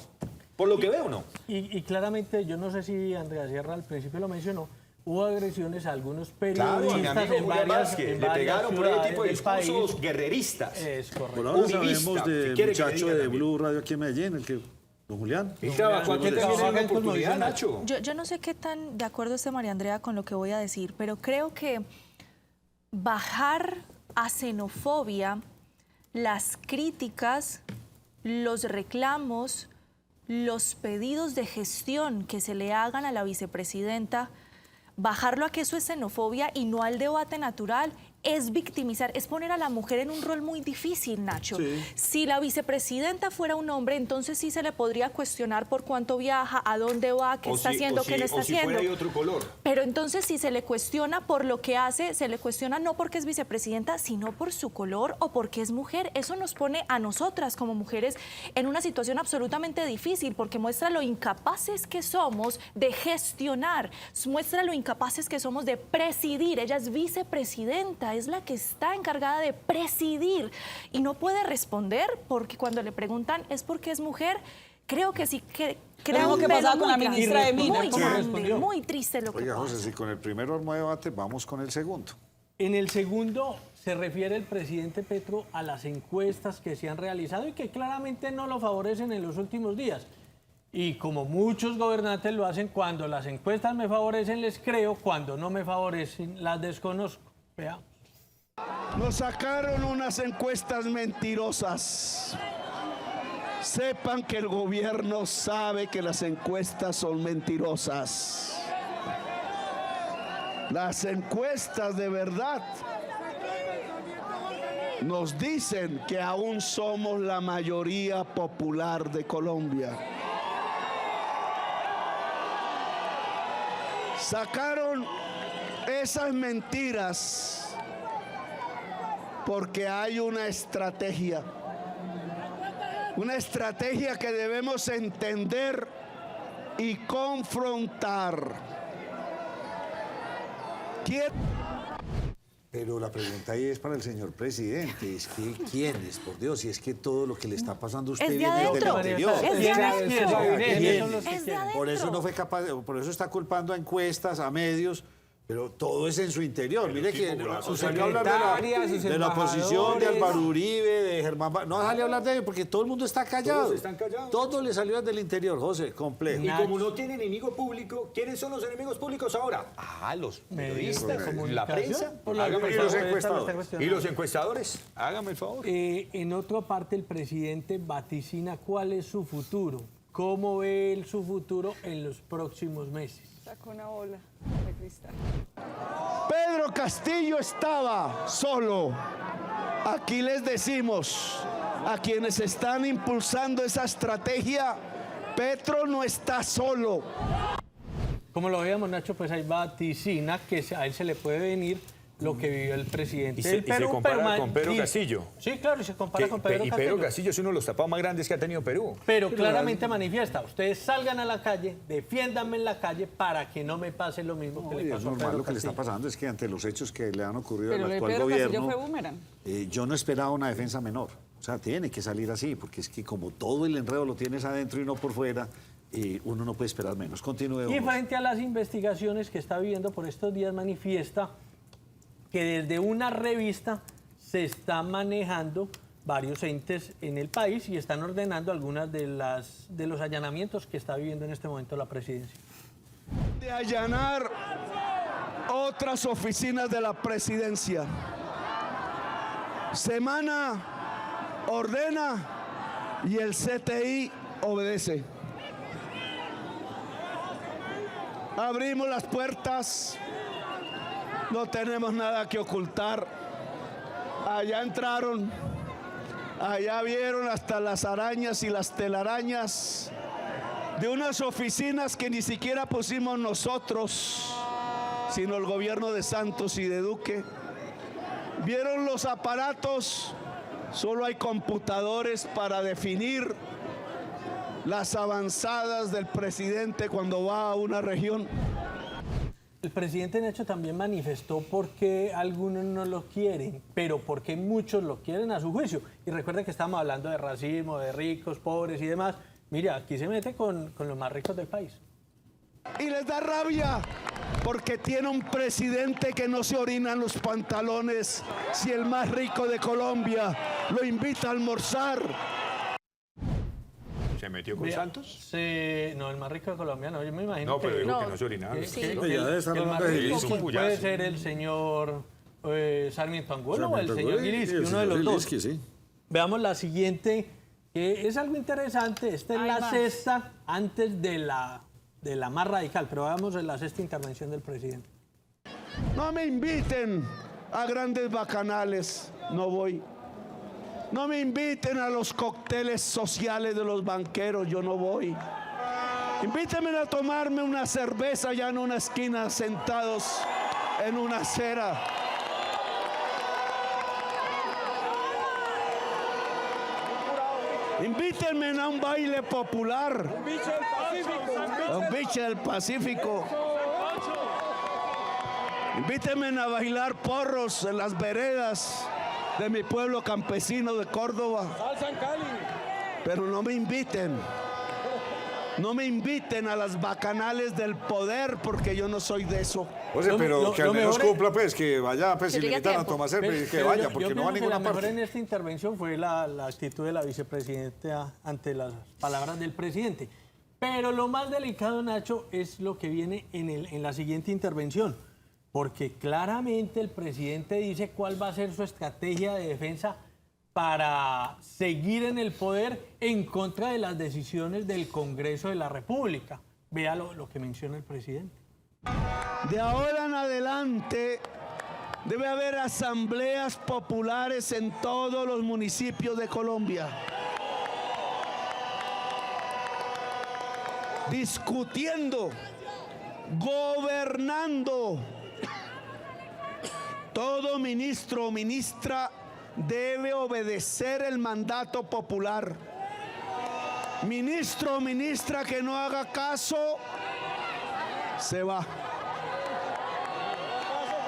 B: Por lo que veo, ¿no?
G: Y claramente, yo no sé si Andrea Sierra al principio lo mencionó, hubo agresiones a algunos
B: Claro,
G: periodistas
B: a mi amigo
G: en
B: Julián
G: varias,
B: Vázquez,
G: en
B: le
G: varias
B: pegaron por ese
G: ciudades
B: tipo de
G: del país.
B: discursos guerreristas.
G: Es correcto.
A: Por ahora
B: Uribista,
A: sabemos
B: si
A: del
B: quiere que le
A: muchacho
B: diga
A: de
B: también.
A: Blue Radio aquí en Medellín, el que... Don Julián.
B: Él trabajó aquí
G: Julián,
B: también en
G: trabaja
B: una
G: en
B: oportunidad,
G: Cosmovisión.
B: Nacho.
D: Yo no sé qué tan de acuerdo esté María Andrea con lo que voy a decir, pero creo que bajar a xenofobia, las críticas, los reclamos, los pedidos de gestión que se le hagan a la vicepresidenta bajarlo a que eso es xenofobia y no al debate natural, es victimizar, es poner a la mujer en un rol muy difícil, Nacho.
A: Sí.
D: Si la vicepresidenta fuera un hombre, entonces sí se le podría cuestionar por cuánto viaja, a dónde va, qué está haciendo, qué no está haciendo.
B: Fuera de otro color.
D: Pero entonces si se le cuestiona por lo que hace, se le cuestiona no porque es vicepresidenta, sino por su color o porque es mujer. Eso nos pone a nosotras como mujeres en una situación absolutamente difícil porque muestra lo incapaces que somos de gestionar, muestra lo incapaces que somos de presidir. Ella es vicepresidenta, es la que está encargada de presidir y no puede responder porque cuando le preguntan es porque es mujer. Creo que sí, que creo
C: que pasaba con la ministra de Minas.
D: muy grande, muy triste lo que
A: Oiga,
D: pasa.
A: José, si con el primero armó debate, vamos con el segundo.
G: En el segundo se refiere el presidente Petro a las encuestas que se han realizado y que claramente no lo favorecen en los últimos días. Y como muchos gobernantes lo hacen, cuando las encuestas me favorecen les creo, cuando no me favorecen las desconozco. Veamos.
J: Nos sacaron unas encuestas mentirosas. Sepan que el gobierno sabe que las encuestas son mentirosas. Las encuestas de verdad nos dicen que aún somos la mayoría popular de Colombia. Sacaron esas mentiras porque hay una estrategia que debemos entender y confrontar.
A: Pero la pregunta ahí es para el señor presidente, es que ¿quién es? Por Dios, si es que todo lo que le está pasando a usted
D: Es de
A: viene del
D: adentro.
A: interior.
D: Es de adentro.
G: Es de
A: Por eso no fue capaz, por eso está culpando a encuestas, a medios, pero todo es en su interior. Mire que salió a hablar de la oposición, de Álvaro Uribe, de Germán no salió a hablar de ellos porque todo el mundo está callado.
B: Todos están callados.
A: Todo le salió desde el interior, José, complejo.
B: Y como no tiene enemigo público, ¿quiénes son los enemigos públicos ahora? Los periodistas, la prensa. Hágame el favor. ¿Y los encuestadores? Hágame el favor.
G: En otra parte, el presidente vaticina cuál es su futuro. ¿Cómo ve él su futuro en los próximos meses?
C: Sacó una bola de cristal.
J: Pedro Castillo estaba solo. Aquí les decimos a quienes están impulsando esa estrategia, Petro no está solo.
G: Como lo veíamos, Nacho, pues hay vaticina que a él se le puede venir lo que vivió el presidente del Perú.
B: Y se compara
G: pero
B: con Pedro Castillo.
G: Sí, claro, y se compara con Pedro Castillo.
B: Y Pedro Castillo es uno de los tapados más grandes que ha tenido Perú.
G: Pero claramente manifiesta, ustedes salgan a la calle, defiéndanme en la calle para que no me pase lo mismo que le pasó a
A: normal
G: Pedro
A: lo que le está
G: Castillo.
A: pasando es que ante los hechos que le han ocurrido
C: Pero
A: al
C: lo de
A: actual
C: Pedro Castillo
A: gobierno,
C: fue boomerang.
A: yo no esperaba una defensa menor. O sea, tiene que salir así, porque es que como todo el enredo lo tienes adentro y no por fuera, uno no puede esperar menos. Continúe.
G: Y frente a las investigaciones que está viviendo por estos días, manifiesta que desde una revista se está manejando varios entes en el país y están ordenando algunas de los allanamientos que está viviendo en este momento la presidencia.
J: De allanar otras oficinas de la presidencia. Semana ordena y el CTI obedece. Abrimos las puertas. No tenemos nada que ocultar. Allá entraron, allá vieron hasta las arañas y las telarañas de unas oficinas que ni siquiera pusimos nosotros, sino el gobierno de Santos y de Duque. Vieron los aparatos, solo hay computadores para definir las avanzadas del presidente cuando va a una región.
G: El presidente Nacho también manifestó por qué algunos no lo quieren, pero por qué muchos lo quieren a su juicio. Y recuerden que estamos hablando de racismo, de ricos, pobres y demás. Mira, aquí se mete con los más ricos del país.
J: Y les da rabia porque tiene un presidente que no se orina en los pantalones si el más rico de Colombia lo invita a almorzar.
B: ¿Se metió con Santos?
G: No, el más rico de Colombia, no, yo me imagino
B: No, pero
G: que...
B: digo que no se orinaba.
D: Sí.
G: el
A: hablando
G: más
A: de
G: rico
B: Gilisky.
G: puede ser el señor Sarmiento Angulo o el
A: Sarmiento
G: señor
A: Angulo y
G: Gilisky,
A: el
G: uno de
A: señor
G: los dos.
A: Gilisky, sí.
G: Veamos la siguiente, que es algo interesante. Esta es
C: Hay
G: la
C: más.
G: sexta antes de de la más radical, pero veamos en la sexta intervención del presidente.
J: No me inviten a grandes bacanales, no voy. No me inviten a los cócteles sociales de los banqueros, yo no voy. Invítenme a tomarme una cerveza allá en una esquina, sentados en una acera. Invítenme a un baile popular. Un biche del Pacífico. Invítenme a bailar porros en las veredas de mi pueblo campesino de Córdoba. Pero no me inviten. No me inviten a las bacanales del poder porque yo no soy de eso.
A: Oye, pero que al menos cumpla, pues, que vaya, pues, si
D: Que
A: le
D: llegue a
A: invitan a
D: tiempo.
A: tomar cerveza, que vaya, porque no va a
G: pienso que
A: ninguna
G: la mejor
A: parte.
G: en esta intervención fue la actitud de la vicepresidenta ante las palabras del presidente. Pero lo más delicado, Nacho, es lo que viene en la siguiente intervención. Porque claramente el presidente dice cuál va a ser su estrategia de defensa para seguir en el poder en contra de las decisiones del Congreso de la República. Vea lo que menciona el presidente.
J: De ahora en adelante debe haber asambleas populares en todos los municipios de Colombia. Discutiendo, gobernando. Todo ministro o ministra debe obedecer el mandato popular. Ministro o ministra que no haga caso, se va.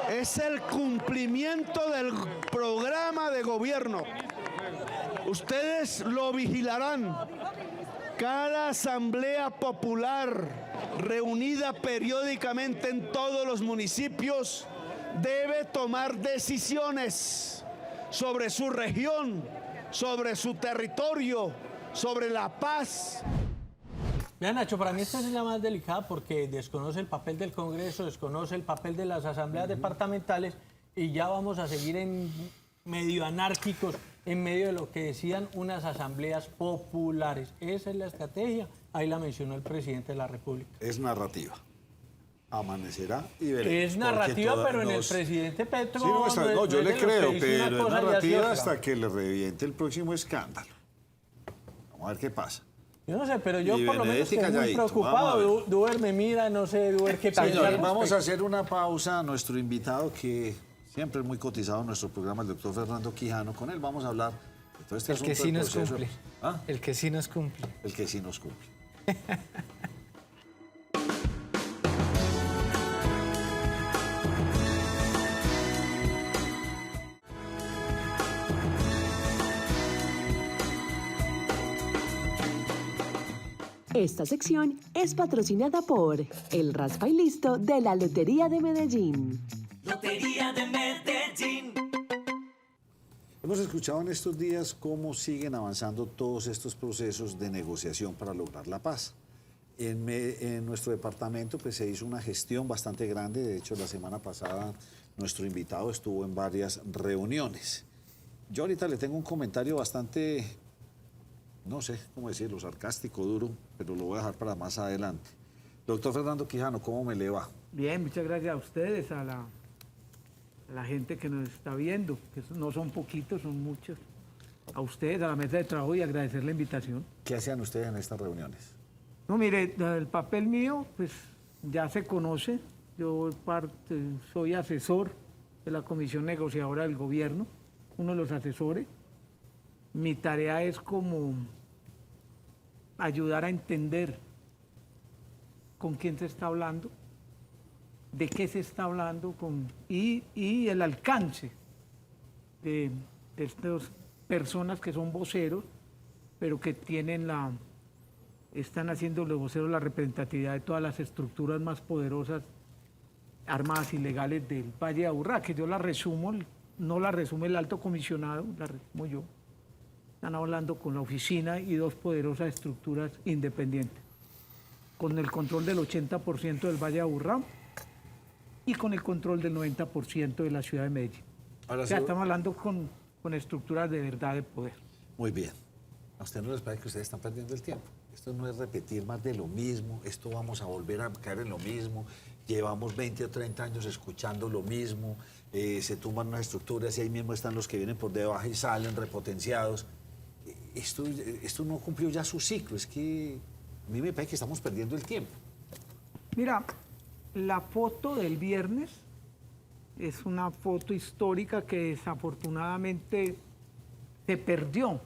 J: Es el cumplimiento del programa de gobierno. Ustedes lo vigilarán. Cada asamblea popular reunida periódicamente en todos los municipios debe tomar decisiones sobre su región, sobre su territorio, sobre la paz.
G: Vean, Nacho, para mí esta es la más delicada porque desconoce el papel del Congreso, desconoce el papel de las asambleas departamentales y ya vamos a seguir en medio anárquicos, en medio de lo que decían unas asambleas populares. Esa es la estrategia, ahí la mencionó el presidente de la República.
A: Es narrativa. Amanecerá y veremos.
G: Es narrativa,
A: Porque
G: pero en el
A: nos-
G: presidente Petro...
A: Sí, no,
G: no
A: yo
G: es
A: le
G: de los
A: creo,
G: que dice una
A: pero es
G: cosa y hace
A: narrativa
G: otra.
A: hasta que le reviente el próximo escándalo. Vamos a ver qué pasa.
G: Yo no sé, pero yo
A: Y
G: por lo menos
A: Benedetti
G: estoy muy
A: calladito, vamos a
G: preocupado.
A: ver.
G: Duer me mira, no sé, Duer qué piensa.
A: Señores,
G: al
A: vamos a
G: respecto.
A: hacer una pausa. Nuestro invitado, que siempre es muy cotizado en nuestro programa, el doctor Fernando Quijano, con él vamos a hablar de todo este
F: El que
A: asunto
F: sí
A: del
F: nos
A: proceso.
F: cumple.
A: ¿Ah?
F: El que sí nos cumple.
A: El que sí nos cumple.
K: Esta sección es patrocinada por El Raspa y Listo de la Lotería de Medellín.
L: Lotería de Medellín.
A: Hemos escuchado en estos días cómo siguen avanzando todos estos procesos de negociación para lograr la paz. En nuestro departamento pues, se hizo una gestión bastante grande. De hecho, la semana pasada nuestro invitado estuvo en varias reuniones. Yo ahorita le tengo un comentario bastante, no sé cómo decirlo, sarcástico, duro, pero lo voy a dejar para más adelante. Doctor Fernando Quijano, ¿cómo me le va?
M: Bien, muchas gracias a ustedes, a la gente que nos está viendo, que no son poquitos, son muchos. A ustedes, a la mesa de trabajo y agradecer la invitación.
A: ¿Qué hacían ustedes en estas reuniones?
M: No, mire, el papel mío, pues ya se conoce. Yo soy asesor de la Comisión Negociadora del Gobierno, uno de los asesores. Mi tarea es como ayudar a entender con quién se está hablando, de qué se está hablando y el alcance de estas personas que son voceros, pero que están haciendo los voceros la representatividad de todas las estructuras más poderosas, armadas y legales del Valle de Aburrá, que yo la resumo, no la resume el alto comisionado, la resumo yo. Están hablando con la oficina y dos poderosas estructuras independientes, con el control del 80% del Valle de Aburrá y con el control del 90% de la ciudad de Medellín.
A: Ahora
M: O sea,
A: sí-
M: estamos hablando con estructuras de verdad de poder.
A: Muy bien. ¿A usted no les parece que ustedes están perdiendo el tiempo? esto no es repetir más de lo mismo, esto vamos a volver a caer en lo mismo, llevamos 20 o 30 años escuchando lo mismo, se tumban unas estructuras y ahí mismo están los que vienen por debajo y salen repotenciados. Esto no cumplió ya su ciclo, es que a mí me parece que estamos perdiendo el tiempo.
M: Mira, la foto del viernes es una foto histórica que desafortunadamente se perdió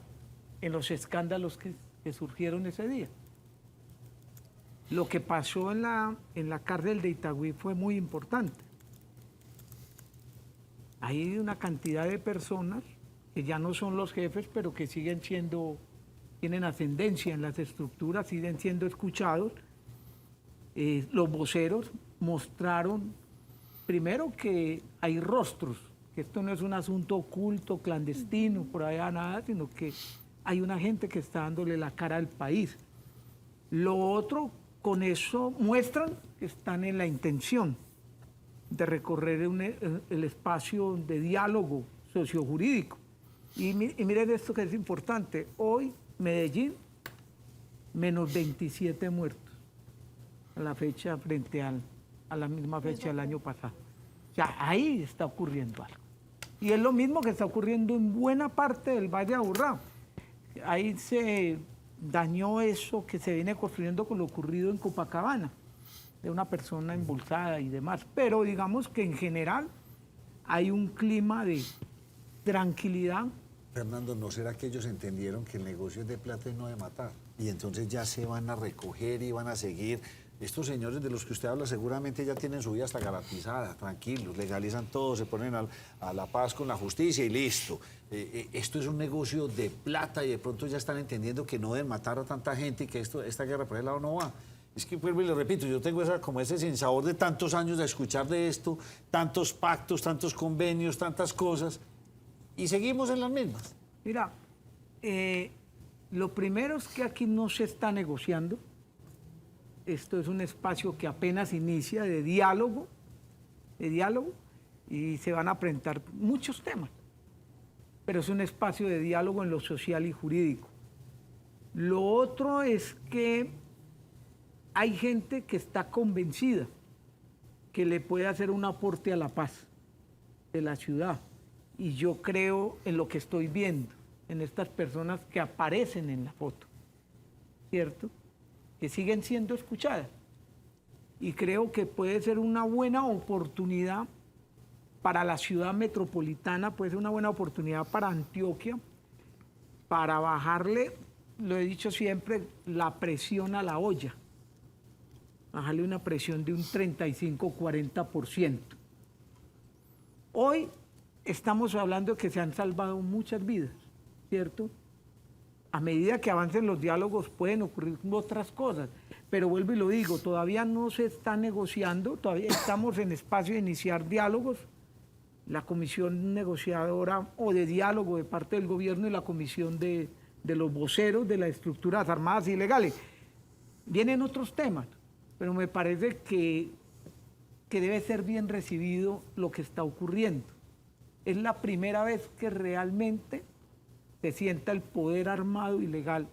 M: en los escándalos que surgieron ese día. Lo que pasó en la cárcel de Itagüí fue muy importante. Hay una cantidad de personas que ya no son los jefes, pero que siguen tienen ascendencia en las estructuras, siguen siendo escuchados. Los voceros mostraron, primero, que hay rostros, que esto no es un asunto oculto, clandestino, por allá nada, sino que hay una gente que está dándole la cara al país. Lo otro, con eso muestran que están en la intención de recorrer el espacio de diálogo sociojurídico. Y miren esto que es importante. Hoy, Medellín, menos 27 muertos a la fecha frente a la misma fecha del año pasado. O sea, ahí está ocurriendo algo. Y es lo mismo que está ocurriendo en buena parte del Valle de Aburrá. Ahí se dañó eso que se viene construyendo con lo ocurrido en Copacabana, de una persona embolsada y demás. Pero digamos que en general hay un clima de tranquilidad.
A: Fernando, ¿no será que ellos entendieron que el negocio es de plata y no de matar? Y entonces ya se van a recoger y van a seguir. Estos señores de los que usted habla seguramente ya tienen su vida hasta garantizada, tranquilos, legalizan todo, se ponen a la paz con la justicia y listo. Esto es un negocio de plata y de pronto ya están entendiendo que no deben matar a tanta gente y que esta guerra por el lado no va. Es que, vuelvo y le repito, yo tengo como ese sinsabor de tantos años de escuchar de esto, tantos pactos, tantos convenios, tantas cosas, y seguimos en las mismas.
M: Mira, lo primero es que aquí no se está negociando. Esto es un espacio que apenas inicia de diálogo, y se van a presentar muchos temas, pero es un espacio de diálogo en lo social y jurídico. Lo otro es que hay gente que está convencida que le puede hacer un aporte a la paz de la ciudad, y yo creo en lo que estoy viendo, en estas personas que aparecen en la foto, ¿cierto?, que siguen siendo escuchadas. Y creo que puede ser una buena oportunidad para la ciudad metropolitana, puede ser una buena oportunidad para Antioquia, para bajarle, lo he dicho siempre, la presión a la olla, bajarle una presión de un 35-40%. Hoy estamos hablando de que se han salvado muchas vidas, ¿cierto? A medida que avancen los diálogos pueden ocurrir otras cosas, pero vuelvo y lo digo, todavía no se está negociando, todavía estamos en espacio de iniciar diálogos. La comisión negociadora o de diálogo de parte del gobierno y la comisión de los voceros de las estructuras armadas y legales. Vienen otros temas, pero me parece que debe ser bien recibido lo que está ocurriendo. Es la primera vez que realmente se sienta el poder armado ilegal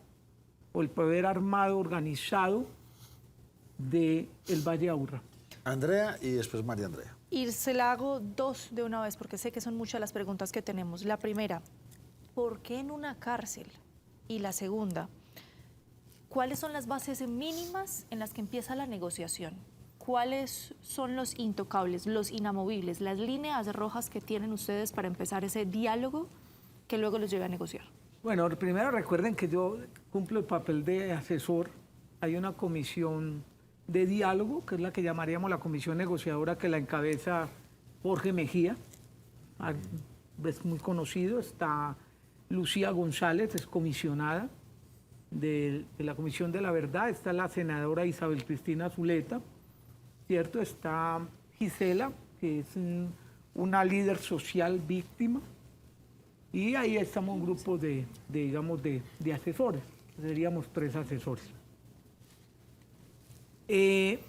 M: o el poder armado organizado del Valle de Aburrá.
A: Andrea y después María Andrea.
D: Y se la hago dos de una vez porque sé que son muchas las preguntas que tenemos. La primera, ¿por qué en una cárcel? Y la segunda, ¿cuáles son las bases mínimas en las que empieza la negociación? ¿Cuáles son los intocables, los inamovibles, las líneas rojas que tienen ustedes para empezar ese diálogo que luego los lleve a negociar?
M: Bueno, primero recuerden que yo cumplo el papel de asesor. Hay una comisión de diálogo, que es la que llamaríamos la comisión negociadora, que la encabeza Jorge Mejía, es muy conocido. Está Lucía González, es comisionada de la Comisión de la Verdad. Está la senadora Isabel Cristina Zuleta, ¿cierto? Está Gisela, que es una líder social víctima. Y ahí estamos un grupo de asesores, seríamos 3 asesores.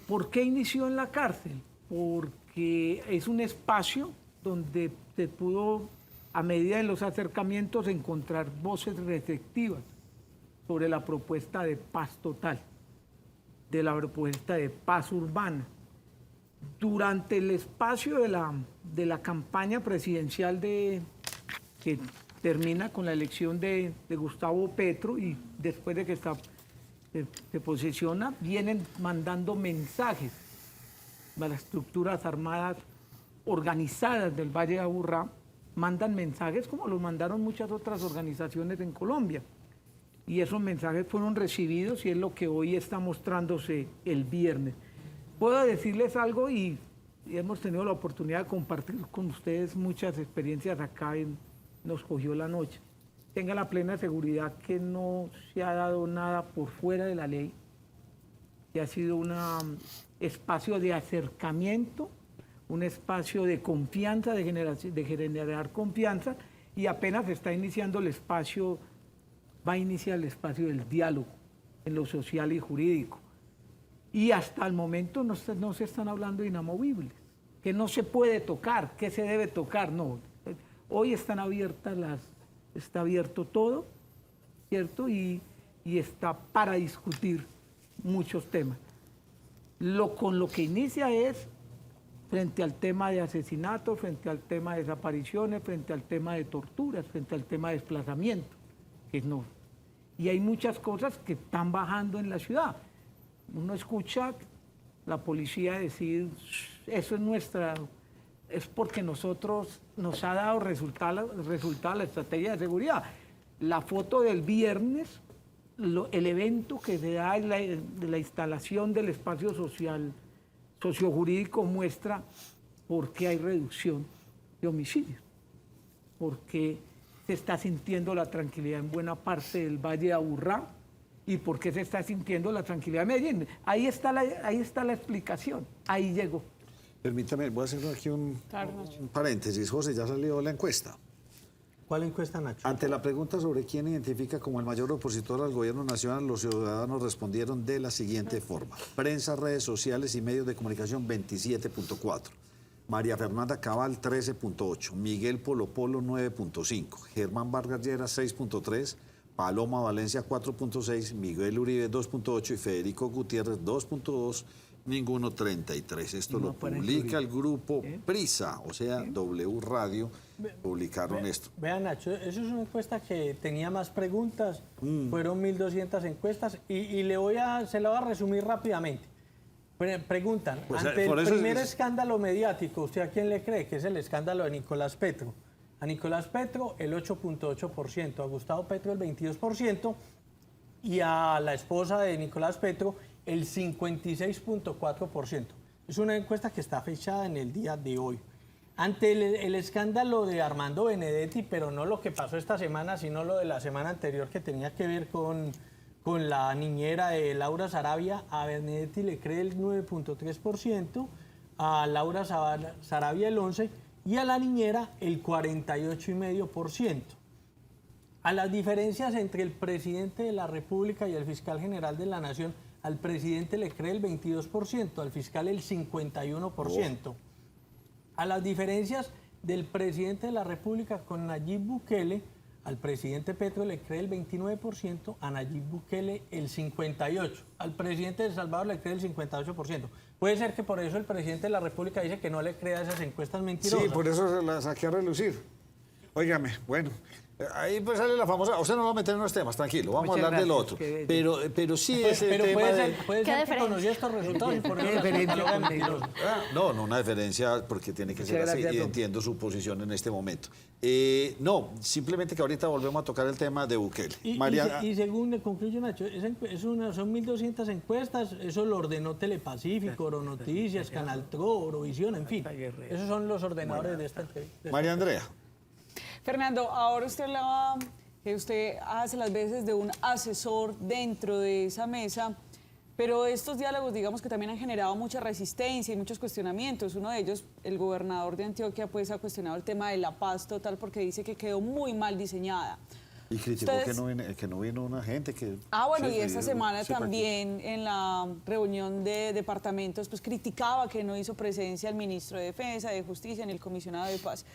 M: ¿Por qué inició en la cárcel? Porque es un espacio donde se pudo, a medida de los acercamientos, encontrar voces receptivas, sobre la propuesta de paz total, de la propuesta de paz urbana. Durante el espacio de la campaña presidencial que termina con la elección de Gustavo Petro y después de que se posesiona, vienen mandando mensajes a las estructuras armadas organizadas del Valle de Aburrá, mandan mensajes como los mandaron muchas otras organizaciones en Colombia. Y esos mensajes fueron recibidos y es lo que hoy está mostrándose el viernes. Puedo decirles algo y hemos tenido la oportunidad de compartir con ustedes muchas experiencias acá Nos Cogió la Noche. Tenga la plena seguridad que no se ha dado nada por fuera de la ley, que ha sido un espacio de acercamiento, un espacio de confianza, de generar confianza, y apenas está iniciando el espacio, va a iniciar el espacio del diálogo en lo social y jurídico. Y hasta el momento no se están hablando de inamovibles, que no se puede tocar, que se debe tocar, no. Hoy están abiertas está abierto todo, ¿cierto? Y está para discutir muchos temas. Con lo que inicia es frente al tema de asesinatos, frente al tema de desapariciones, frente al tema de torturas, frente al tema de desplazamiento, que no. Y hay muchas cosas que están bajando en la ciudad. Uno escucha la policía decir, eso es porque nos ha dado resultado la estrategia de seguridad. La foto del viernes, el evento que se da de la instalación del espacio sociojurídico muestra por qué hay reducción de homicidios, porque se está sintiendo la tranquilidad en buena parte del Valle de Aburrá y por qué se está sintiendo la tranquilidad de Medellín. Ahí está la explicación, ahí llegó.
A: Permítame, voy a hacer aquí un paréntesis. José, ya salió la encuesta.
G: ¿Cuál encuesta, Nacho?
A: Ante la pregunta sobre quién identifica como el mayor opositor al gobierno nacional, los ciudadanos respondieron de la siguiente forma. Prensa, redes sociales y medios de comunicación, 27.4. María Fernanda Cabal, 13.8. Miguel Polo Polo, 9.5. Germán Vargas Lleras, 6.3. Paloma Valencia, 4.6. Miguel Uribe, 2.8. Y Federico Gutiérrez, 2.2. Ninguno, 33. Esto lo publica el grupo Prisa, o sea, W Radio, publicaron esto.
G: Vean, Nacho, eso es una encuesta que tenía más preguntas, fueron 1.200 encuestas y se la voy a resumir rápidamente. Preguntan,
A: pues,
G: ante el primer escándalo mediático, ¿usted a quién le cree? Que es el escándalo de Nicolás Petro. A Nicolás Petro el 8.8%, a Gustavo Petro el 22% y a la esposa de Nicolás Petro el 56.4%. Es una encuesta que está fechada en el día de hoy. Ante el escándalo de Armando Benedetti, pero no lo que pasó esta semana, sino lo de la semana anterior que tenía que ver con la niñera de Laura Sarabia, a Benedetti le cree el 9.3%, a Laura Sarabia el 11% y a la niñera el 48.5%. A las diferencias entre el presidente de la República y el fiscal general de la Nación, al presidente le cree el 22%, al fiscal el 51%. A las diferencias del presidente de la República con Nayib Bukele, al presidente Petro le cree el 29%, a Nayib Bukele el 58%, al presidente de El Salvador le cree el 58%. Puede ser que por eso el presidente de la República dice que no le crea esas encuestas mentirosas.
A: Sí, por eso se las saqué a relucir. Óigame, bueno, ahí pues sale la famosa, o sea, no vamos a meter en unos temas, tranquilo, vamos a hablar del otro. Pero sí ese tema
G: puede ser que conoció estos resultados y por eso
A: no, una diferencia porque tiene que ser así y entiendo su posición en este momento. No, simplemente que ahorita volvemos a tocar el tema de Bukele.
G: Y según le concluyo, Nacho, son 1.200 encuestas, eso lo ordenó Telepacífico, Oronoticias, Canal Tro, Orovisión, en fin. Esos son los ordenadores de esta entrevista.
A: María Andrea.
C: Fernando, ahora usted hablaba que usted hace las veces de un asesor dentro de esa mesa, pero estos diálogos, digamos que también han generado mucha resistencia y muchos cuestionamientos. Uno de ellos, el gobernador de Antioquia, pues ha cuestionado el tema de la paz total porque dice que quedó muy mal diseñada.
A: Y criticó que no vino una gente que...
C: Bueno, y esta semana también en la reunión de departamentos, pues criticaba que no hizo presencia el ministro de Defensa, de Justicia, ni el comisionado de Paz.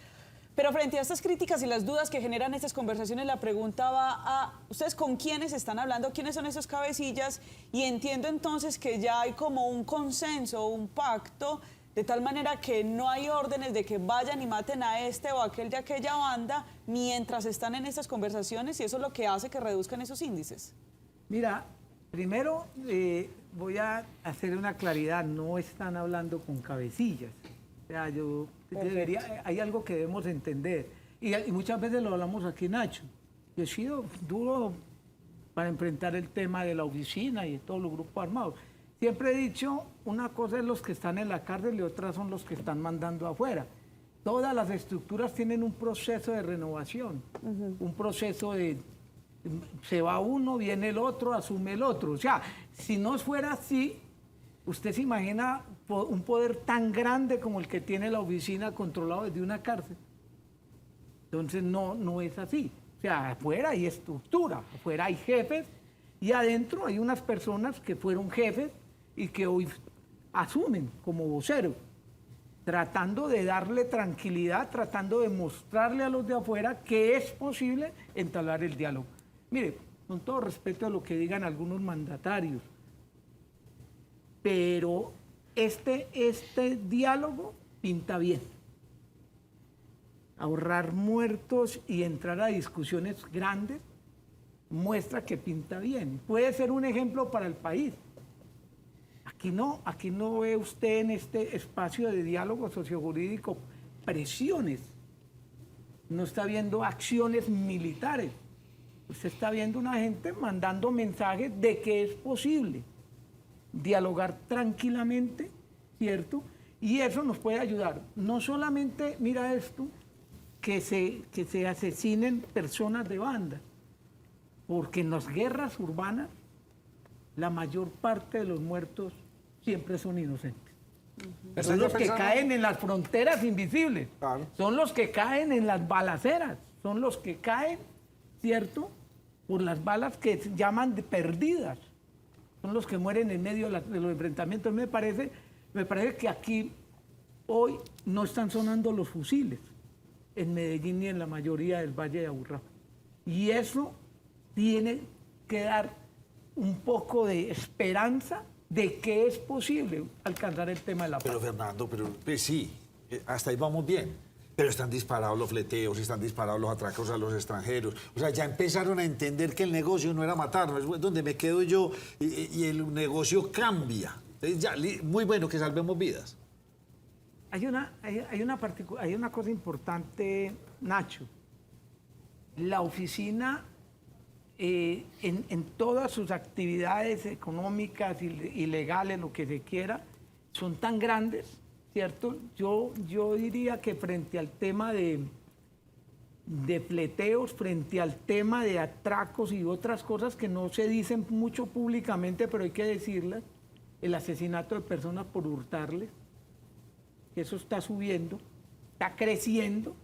C: Pero frente a estas críticas y las dudas que generan estas conversaciones, la pregunta va a ustedes con quiénes están hablando, quiénes son esos cabecillas, y entiendo entonces que ya hay como un consenso, un pacto, de tal manera que no hay órdenes de que vayan y maten a este o aquel de aquella banda mientras están en estas conversaciones, y eso es lo que hace que reduzcan esos índices.
M: Mira, primero voy a hacer una claridad, no están hablando con cabecillas. O sea, hay algo que debemos entender, y muchas veces lo hablamos aquí, Nacho. Yo he sido duro para enfrentar el tema de la oficina y de todos los grupos armados. Siempre he dicho, una cosa es los que están en la cárcel y otra son los que están mandando afuera. Todas las estructuras tienen un proceso de renovación, un proceso de... Se va uno, viene el otro, asume el otro. O sea, si no fuera así, usted se imagina un poder tan grande como el que tiene la oficina controlado desde una cárcel. Entonces no es así. O sea, afuera hay estructura, afuera hay jefes y adentro hay unas personas que fueron jefes y que hoy asumen como voceros, tratando de darle tranquilidad, tratando de mostrarle a los de afuera que es posible entablar el diálogo. Mire, con todo respeto a lo que digan algunos mandatarios, pero este diálogo pinta bien. Ahorrar muertos y entrar a discusiones grandes muestra que pinta bien. Puede ser un ejemplo para el país. Aquí no ve usted en este espacio de diálogo sociojurídico presiones. No está viendo acciones militares. Usted está viendo una gente mandando mensajes de que es posible dialogar tranquilamente, ¿cierto? Y eso nos puede ayudar. No solamente, mira esto, que se asesinen personas de banda, porque en las guerras urbanas la mayor parte de los muertos siempre son inocentes. Son los que caen en las fronteras invisibles, son los que caen en las balaceras, son los que caen, ¿cierto?, por las balas que se llaman de perdidas. Son los que mueren en medio de los enfrentamientos. Me parece que aquí hoy no están sonando los fusiles en Medellín ni en la mayoría del Valle de Aburrá. Y eso tiene que dar un poco de esperanza de que es posible alcanzar el tema de la paz.
A: Pero Fernando, pues sí, hasta ahí vamos bien. Pero están disparados los fleteos, están disparados los atracos a los extranjeros. O sea, ya empezaron a entender que el negocio no era matarnos, es donde me quedo yo y el negocio cambia. Entonces, ya, muy bueno que salvemos vidas.
M: Hay una cosa importante, Nacho. La oficina, en todas sus actividades económicas y legales, lo que se quiera, son tan grandes, ¿cierto? Yo diría que frente al tema de fleteos, frente al tema de atracos y otras cosas que no se dicen mucho públicamente, pero hay que decirlas, el asesinato de personas por hurtarles, que eso está subiendo, está creciendo,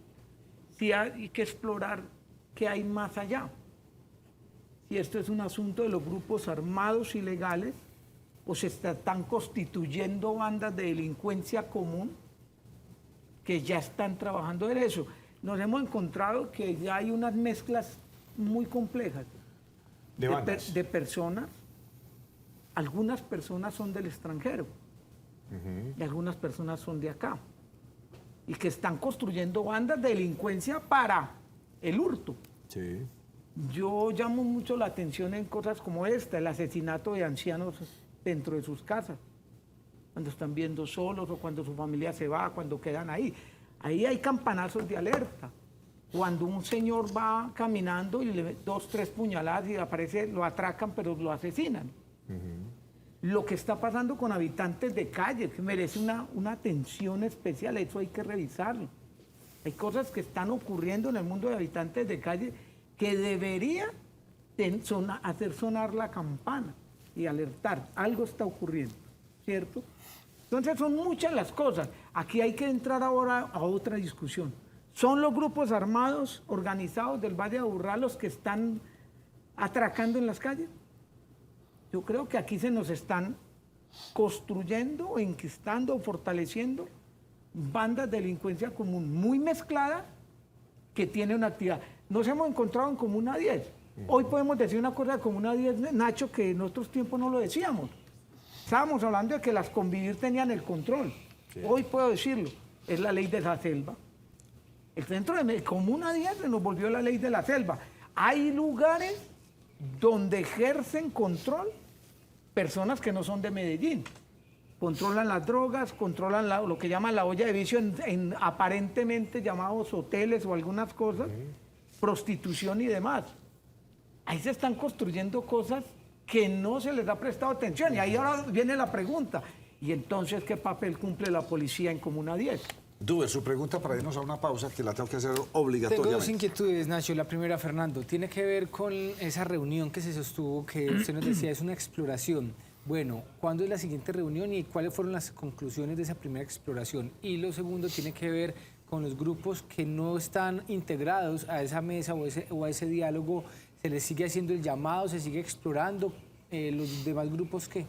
M: sí hay que explorar qué hay más allá. Si esto es un asunto de los grupos armados ilegales, o se están constituyendo bandas de delincuencia común que ya están trabajando en eso. Nos hemos encontrado que ya hay unas mezclas muy complejas de personas. Algunas personas son del extranjero y algunas personas son de acá. Y que están construyendo bandas de delincuencia para el hurto.
B: Sí.
M: Yo llamo mucho la atención en cosas como esta, el asesinato de ancianos dentro de sus casas, cuando están viendo solos o cuando su familia se va, cuando quedan ahí. Ahí hay campanazos de alerta. Cuando un señor va caminando y le ve 2, 3 puñaladas y aparece, lo atracan, pero lo asesinan. Lo que está pasando con habitantes de calle, que merece una atención especial, eso hay que revisarlo. Hay cosas que están ocurriendo en el mundo de habitantes de calle que deberían hacer sonar la campana y alertar, algo está ocurriendo, ¿cierto? Entonces son muchas las cosas. Aquí hay que entrar ahora a otra discusión. ¿Son los grupos armados organizados del Valle de Aburrá los que están atracando en las calles? Yo creo que aquí se nos están construyendo, enquistando, fortaleciendo bandas de delincuencia común muy mezcladas que tiene una actividad. Nos hemos encontrado en Comuna 10. Hoy podemos decir una cosa de Comuna 10, Nacho, que en otros tiempos no lo decíamos. Estábamos hablando de que las Convivir tenían el control. Sí. Hoy puedo decirlo, es la ley de la selva. El centro de Comuna 10 se nos volvió la ley de la selva. Hay lugares donde ejercen control personas que no son de Medellín. Controlan las drogas, controlan lo que llaman la olla de vicio en aparentemente llamados hoteles o algunas cosas, prostitución y demás. Ahí se están construyendo cosas que no se les ha prestado atención. Y ahí ahora viene la pregunta. ¿Y entonces qué papel cumple la policía en Comuna 10?
A: Duber, su pregunta para irnos a una pausa, que la tengo que hacer obligatoriamente.
F: Tengo dos inquietudes, Nacho. La primera, Fernando, tiene que ver con esa reunión que se sostuvo, que usted nos decía es una exploración. Bueno, ¿cuándo es la siguiente reunión y cuáles fueron las conclusiones de esa primera exploración? Y lo segundo tiene que ver con los grupos que no están integrados a esa mesa o a ese diálogo. ¿Se les sigue haciendo el llamado, se sigue explorando? ¿Los demás grupos qué?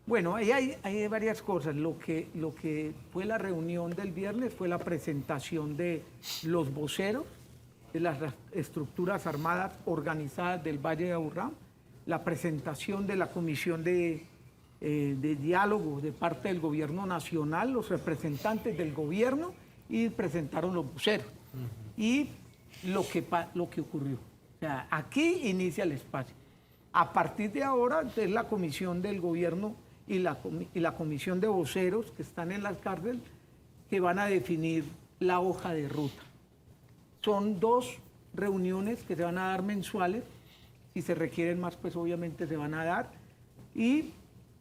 M: Bueno, ahí hay varias cosas. Lo que fue la reunión del viernes fue la presentación de los voceros de las estructuras armadas organizadas del Valle de Aburrá, la presentación de la comisión de diálogo de parte del gobierno nacional, los representantes del gobierno, y presentaron los voceros. Y lo que ocurrió. O sea, aquí inicia el espacio. A partir de ahora es la comisión del gobierno y la comisión de voceros que están en las cárceles que van a definir la hoja de ruta. Son 2 reuniones que se van a dar mensuales. Si se requieren más, pues obviamente se van a dar. Y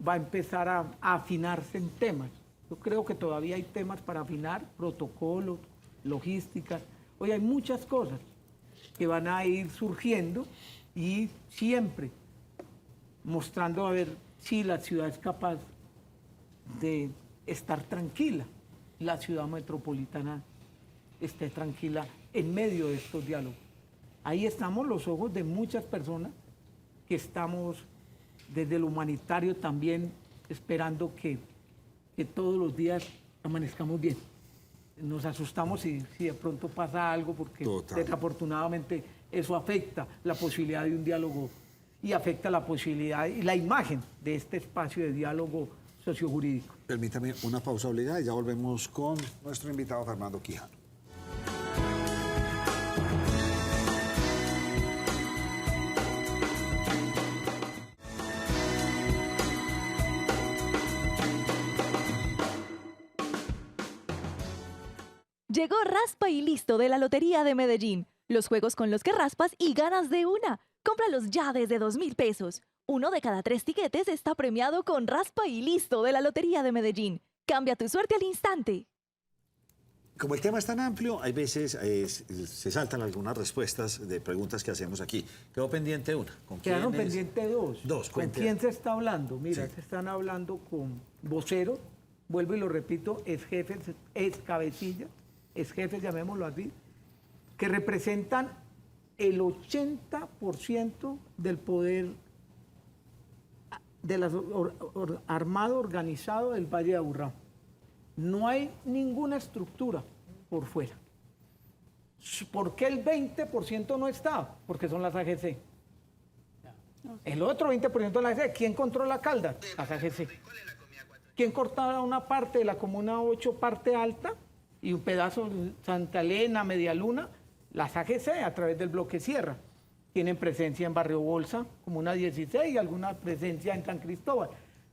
M: va a empezar a afinarse en temas. Yo creo que todavía hay temas para afinar, protocolos, logísticas. Hoy hay muchas cosas que van a ir surgiendo y siempre mostrando a ver si la ciudad es capaz de estar tranquila, la ciudad metropolitana esté tranquila en medio de estos diálogos. Ahí estamos los ojos de muchas personas que estamos desde lo humanitario también esperando que todos los días amanezcamos bien. Nos asustamos si de pronto pasa algo porque desafortunadamente eso afecta la posibilidad de un diálogo y afecta la posibilidad y la imagen de este espacio de diálogo sociojurídico.
A: Permítame una pausa obligada y ya volvemos con nuestro invitado Fernando Quijano.
N: Llegó Raspa y Listo de la Lotería de Medellín. Los juegos con los que raspas y ganas de una. Cómpralos ya desde 2.000 pesos. 1 de cada 3 tiquetes está premiado con Raspa y Listo de la Lotería de Medellín. Cambia tu suerte al instante.
A: Como el tema es tan amplio, hay veces se saltan algunas respuestas de preguntas que hacemos aquí. Quedó pendiente una.
M: Quedaron pendientes 2.
A: Dos.
M: ¿Con quién se está hablando? Mira, se están hablando con voceros, vuelvo y lo repito, ex jefes, ex cabecillas, ex jefes, llamémoslo así, que representan el 80% del poder armado organizado del Valle de Aburrá. No hay ninguna estructura por fuera. ¿Por qué el 20% no está? Porque son las AGC. El otro 20% de las AGC, ¿quién controla Caldas? Las AGC. ¿Quién cortaba una parte de la Comuna 8, parte alta, y un pedazo de Santa Elena, Media Luna? Las AGC, a través del bloque Sierra. Tienen presencia en Barrio Bolsa, Comuna 16, y alguna presencia en San Cristóbal.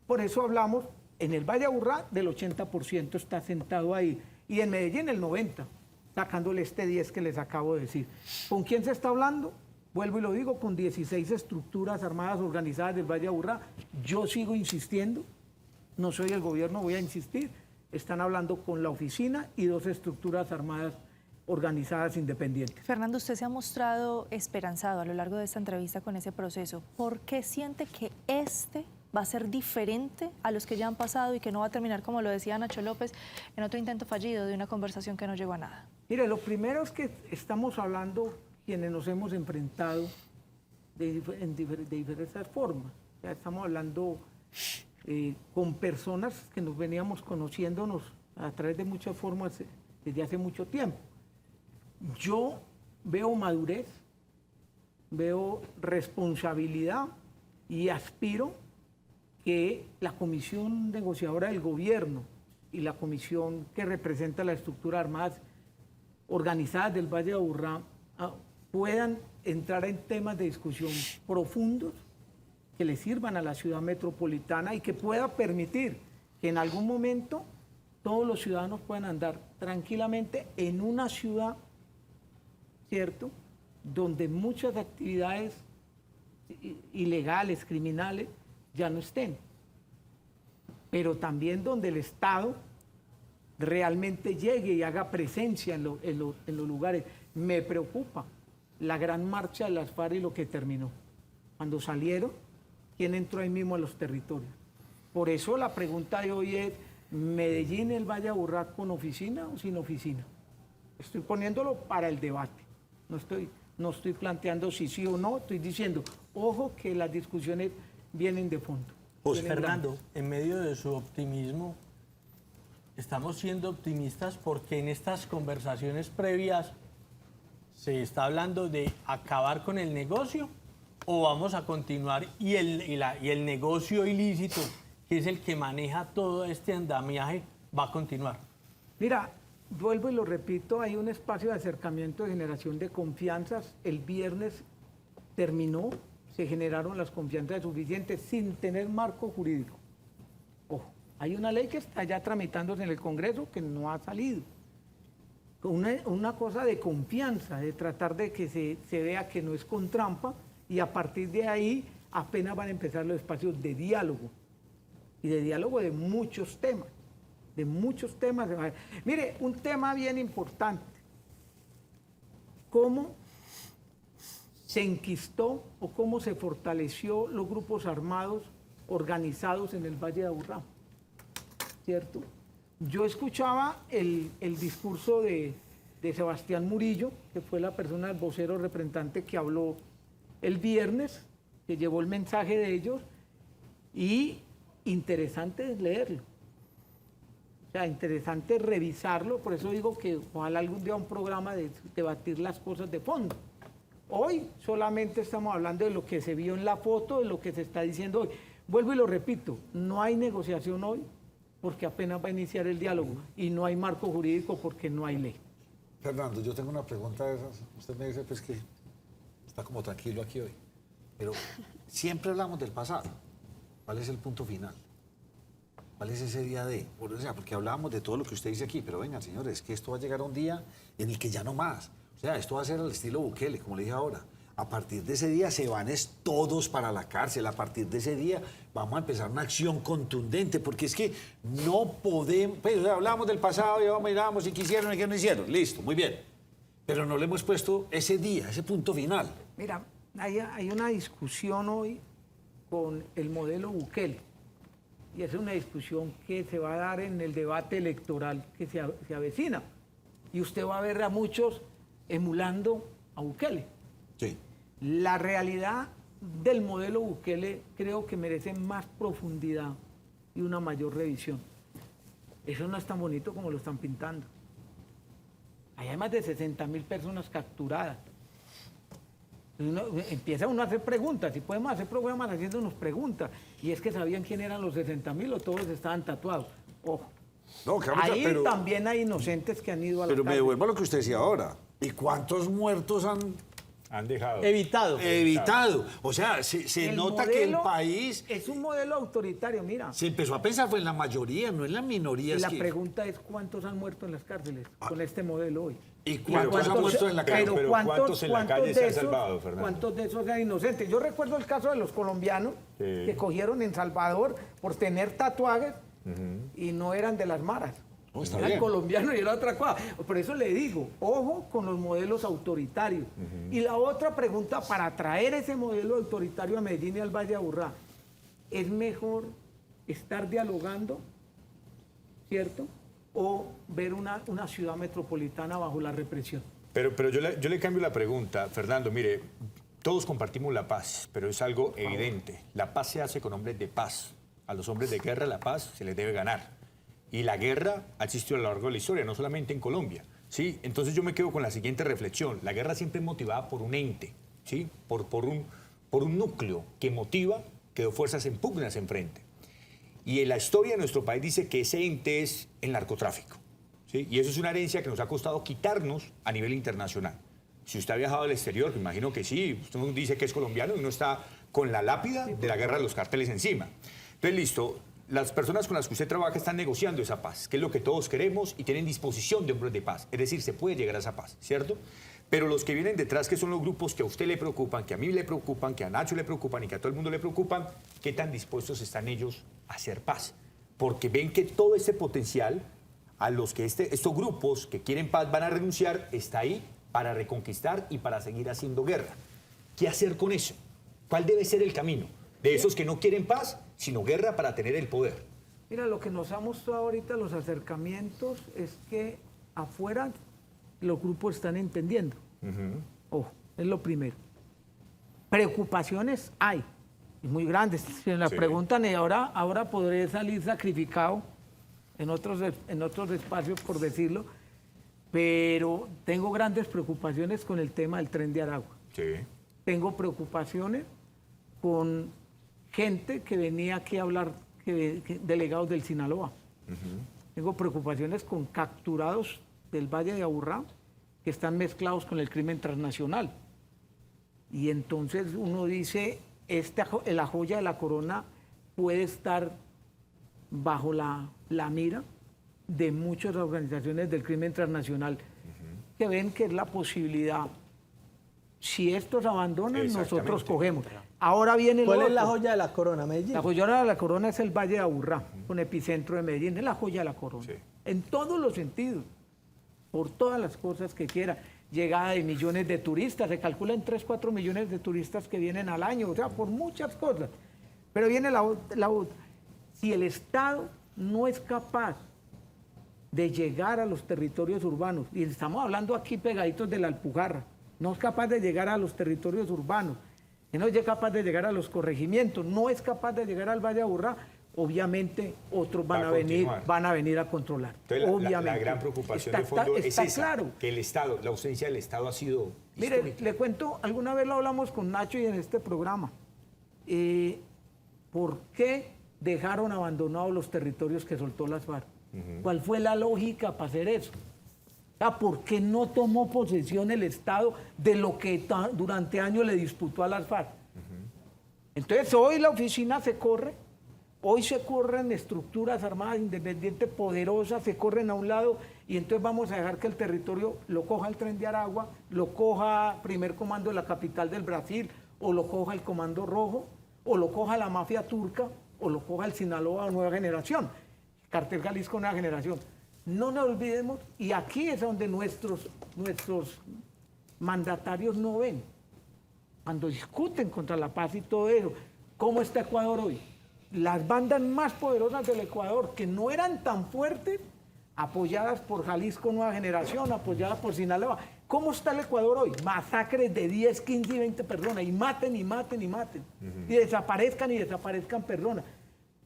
M: Por eso hablamos, en el Valle de Aburrá, del 80% está sentado ahí. Y en Medellín, el 90%, sacándole este 10 que les acabo de decir. ¿Con quién se está hablando? Vuelvo y lo digo, con 16 estructuras armadas organizadas del Valle de Aburrá. Yo sigo insistiendo, no soy el gobierno, voy a insistir. Están hablando con la oficina y 2 estructuras armadas organizadas independientes.
D: Fernando, usted se ha mostrado esperanzado a lo largo de esta entrevista con ese proceso. ¿Por qué siente que este va a ser diferente a los que ya han pasado y que no va a terminar, como lo decía Nacho López, en otro intento fallido de una conversación que no llegó a nada?
M: Mire, lo primero es que estamos hablando, quienes nos hemos enfrentado de diversas formas. O sea, estamos hablando con personas que nos veníamos conociéndonos a través de muchas formas desde hace mucho tiempo. Yo veo madurez, veo responsabilidad y aspiro que la comisión negociadora del gobierno y la comisión que representa la estructura armadas organizadas del Valle de Aburrá puedan entrar en temas de discusión profundos que le sirvan a la ciudad metropolitana y que pueda permitir que en algún momento todos los ciudadanos puedan andar tranquilamente en una ciudad, ¿cierto?, donde muchas actividades ilegales, criminales, ya no estén, pero también donde el Estado realmente llegue y haga presencia en los lugares. Me preocupa la gran marcha de las FARC y lo que terminó. Cuando salieron, ¿quién entró ahí mismo a los territorios? Por eso la pregunta de hoy es, ¿Medellín, el Valle de Aburrá, con oficina o sin oficina? Estoy poniéndolo para el debate. No estoy planteando si sí o no, estoy diciendo, ojo que las discusiones vienen de fondo.
G: Fernando, en medio de su optimismo, estamos siendo optimistas porque en estas conversaciones previas se está hablando de acabar con el negocio o vamos a continuar y el negocio ilícito, que es el que maneja todo este andamiaje, va a continuar.
M: Mira, vuelvo y lo repito, hay un espacio de acercamiento, de generación de confianzas. El viernes terminó, se generaron las confianzas suficientes sin tener marco jurídico. Ojo, hay una ley que está ya tramitándose en el Congreso que no ha salido. Una cosa de confianza, de tratar de que se vea que no es con trampa y a partir de ahí apenas van a empezar los espacios de diálogo y de diálogo de muchos temas. De muchos temas. Mire, un tema bien importante. ¿Cómo se enquistó o cómo se fortaleció los grupos armados organizados en el Valle de Aburrá? ¿Cierto? Yo escuchaba el discurso de Sebastián Murillo, que fue la persona, el vocero representante que habló el viernes, que llevó el mensaje de ellos, y interesante leerlo. O sea, interesante revisarlo, por eso digo que ojalá algún día un programa de debatir las cosas de fondo. Hoy solamente estamos hablando de lo que se vio en la foto, de lo que se está diciendo hoy. Vuelvo y lo repito, no hay negociación hoy porque apenas va a iniciar el diálogo y no hay marco jurídico porque no hay ley.
A: Fernando, yo tengo una pregunta de esas. Usted me dice pues que está como tranquilo aquí hoy, pero siempre hablamos del pasado. ¿Cuál es el punto final? ¿Cuál es ese día de? O sea, porque hablábamos de todo lo que usted dice aquí, pero vengan, señores, que esto va a llegar a un día en el que ya no más. O sea, esto va a ser al estilo Bukele, como le dije ahora. A partir de ese día se van todos para la cárcel. A partir de ese día vamos a empezar una acción contundente, porque es que no podemos... Pues, o sea, hablamos del pasado, ya miramos y qué hicieron y qué no hicieron. Listo, muy bien. Pero no le hemos puesto ese día, ese punto final.
M: Mira, hay una discusión hoy con el modelo Bukele. Y es una discusión que se va a dar en el debate electoral que se avecina. Y usted va a ver a muchos emulando a Bukele.
A: Sí.
M: La realidad del modelo Bukele creo que merece más profundidad y una mayor revisión. Eso no es tan bonito como lo están pintando. Hay más de 60.000 personas capturadas. Empieza uno a hacer preguntas, y podemos hacer programas haciéndonos preguntas. Y es que sabían quién eran los 60.000 o todos estaban tatuados. Ojo.
A: No,
M: ahí también hay inocentes que han ido a la
A: Pero
M: cárcel.
A: me devuelvo a lo que usted decía ahora. ¿Y cuántos muertos
B: han dejado?
G: Evitado.
A: O sea, se nota que el país...
M: Es un modelo autoritario, mira.
A: Se empezó a pensar fue en la mayoría, no en la minoría.
M: Y la pregunta es, ¿cuántos han muerto en las cárceles con este modelo hoy?
A: ¿Y cuántos han muerto en la calle?
B: Pero ¿cuántos en la calle se han salvado, Fernando?
M: ¿Cuántos de esos eran inocentes? Yo recuerdo el caso de los colombianos que cogieron en Salvador por tener tatuajes y no eran de las maras. Era colombiano y era otra cosa. Por eso le digo, ojo con los modelos autoritarios. Y la otra pregunta, para traer ese modelo autoritario a Medellín y al Valle de Aburrá, ¿es mejor estar dialogando, cierto? O ver una ciudad metropolitana bajo la represión.
B: Pero yo le cambio la pregunta, Fernando. Mire, todos compartimos la paz, pero es algo evidente. La paz se hace con hombres de paz. A los hombres de guerra la paz se les debe ganar. Y la guerra ha existido a lo largo de la historia, no solamente en Colombia. ¿sí? Entonces yo me quedo con la siguiente reflexión. La guerra siempre es motivada por un ente, ¿sí? por un núcleo que motiva que dos fuerzas en pugna se enfrenten. Y en la historia de nuestro país dice que ese ente es el narcotráfico, ¿sí? Y eso es una herencia que nos ha costado quitarnos a nivel internacional. Si usted ha viajado al exterior, que imagino que sí, usted nos dice que es colombiano y uno está con la lápida de la guerra de los carteles encima. Entonces, listo, las personas con las que usted trabaja están negociando esa paz, que es lo que todos queremos, y tienen disposición de hombres de paz. Es decir, se puede llegar a esa paz, ¿cierto? Pero los que vienen detrás, que son los grupos que a usted le preocupan, que a mí le preocupan, que a Nacho le preocupan y que a todo el mundo le preocupan, ¿qué tan dispuestos están ellos a hacer paz? Porque ven que todo ese potencial a los que estos grupos que quieren paz van a renunciar está ahí para reconquistar y para seguir haciendo guerra. ¿Qué hacer con eso? ¿Cuál debe ser el camino? De esos que no quieren paz, sino guerra para tener el poder.
M: Mira, lo que nos ha mostrado ahorita los acercamientos es que afuera los grupos están entendiendo. Ojo, es lo primero. Preocupaciones hay, y muy grandes. Si me las preguntan, y ahora podré salir sacrificado en otros espacios, por decirlo, pero tengo grandes preocupaciones con el tema del Tren de Aragua.
B: Sí.
M: Tengo preocupaciones con gente que venía aquí a hablar, delegados del Sinaloa. Tengo preocupaciones con capturados del Valle de Aburrá que están mezclados con el crimen transnacional. Y entonces uno dice, la joya de la corona puede estar bajo la mira de muchas organizaciones del crimen transnacional que ven que es la posibilidad. Si estos abandonan, nosotros cogemos. Ahora viene
G: ¿Cuál es la joya de la corona, Medellín?
M: La joya de la corona es el Valle de Aburrá, un epicentro de Medellín. Es la joya de la corona. Sí. En todos los sentidos, por todas las cosas que quiera. Llegada de millones de turistas, se calcula en 3, 4 millones de turistas que vienen al año, o sea, por muchas cosas. Pero viene la otra. Si el Estado no es capaz de llegar a los territorios urbanos, y estamos hablando aquí pegaditos de la Alpujarra, no es capaz de llegar a los territorios urbanos, no es capaz de llegar a los corregimientos, no es capaz de llegar al Valle de Aburrá, obviamente otros van a venir a controlar.
B: Entonces,
M: obviamente.
B: La gran preocupación de fondo es esa, claro, que el Estado, la ausencia del Estado ha sido histórica.
M: Mire, le cuento, alguna vez lo hablamos con Nacho y en este programa. ¿Por qué dejaron abandonados los territorios que soltó las FARC? ¿Cuál fue la lógica para hacer eso? ¿Por qué no tomó posesión el Estado de lo que durante años le disputó a las FARC? Entonces hoy la oficina se corre, hoy se corren estructuras armadas independientes poderosas, se corren a un lado y entonces vamos a dejar que el territorio lo coja el Tren de Aragua, lo coja Primer Comando de la capital del Brasil, o lo coja el Comando Rojo, o lo coja la mafia turca, o lo coja el Sinaloa Nueva Generación, Cartel Jalisco Nueva Generación. No nos olvidemos, y aquí es donde nuestros mandatarios no ven, cuando discuten contra la paz y todo eso. ¿Cómo está Ecuador hoy? Las bandas más poderosas del Ecuador, que no eran tan fuertes, apoyadas por Jalisco Nueva Generación, apoyadas por Sinaloa. ¿Cómo está el Ecuador hoy? Masacres de 10, 15 y 20 personas, y maten, y maten, y maten. Y desaparezcan personas.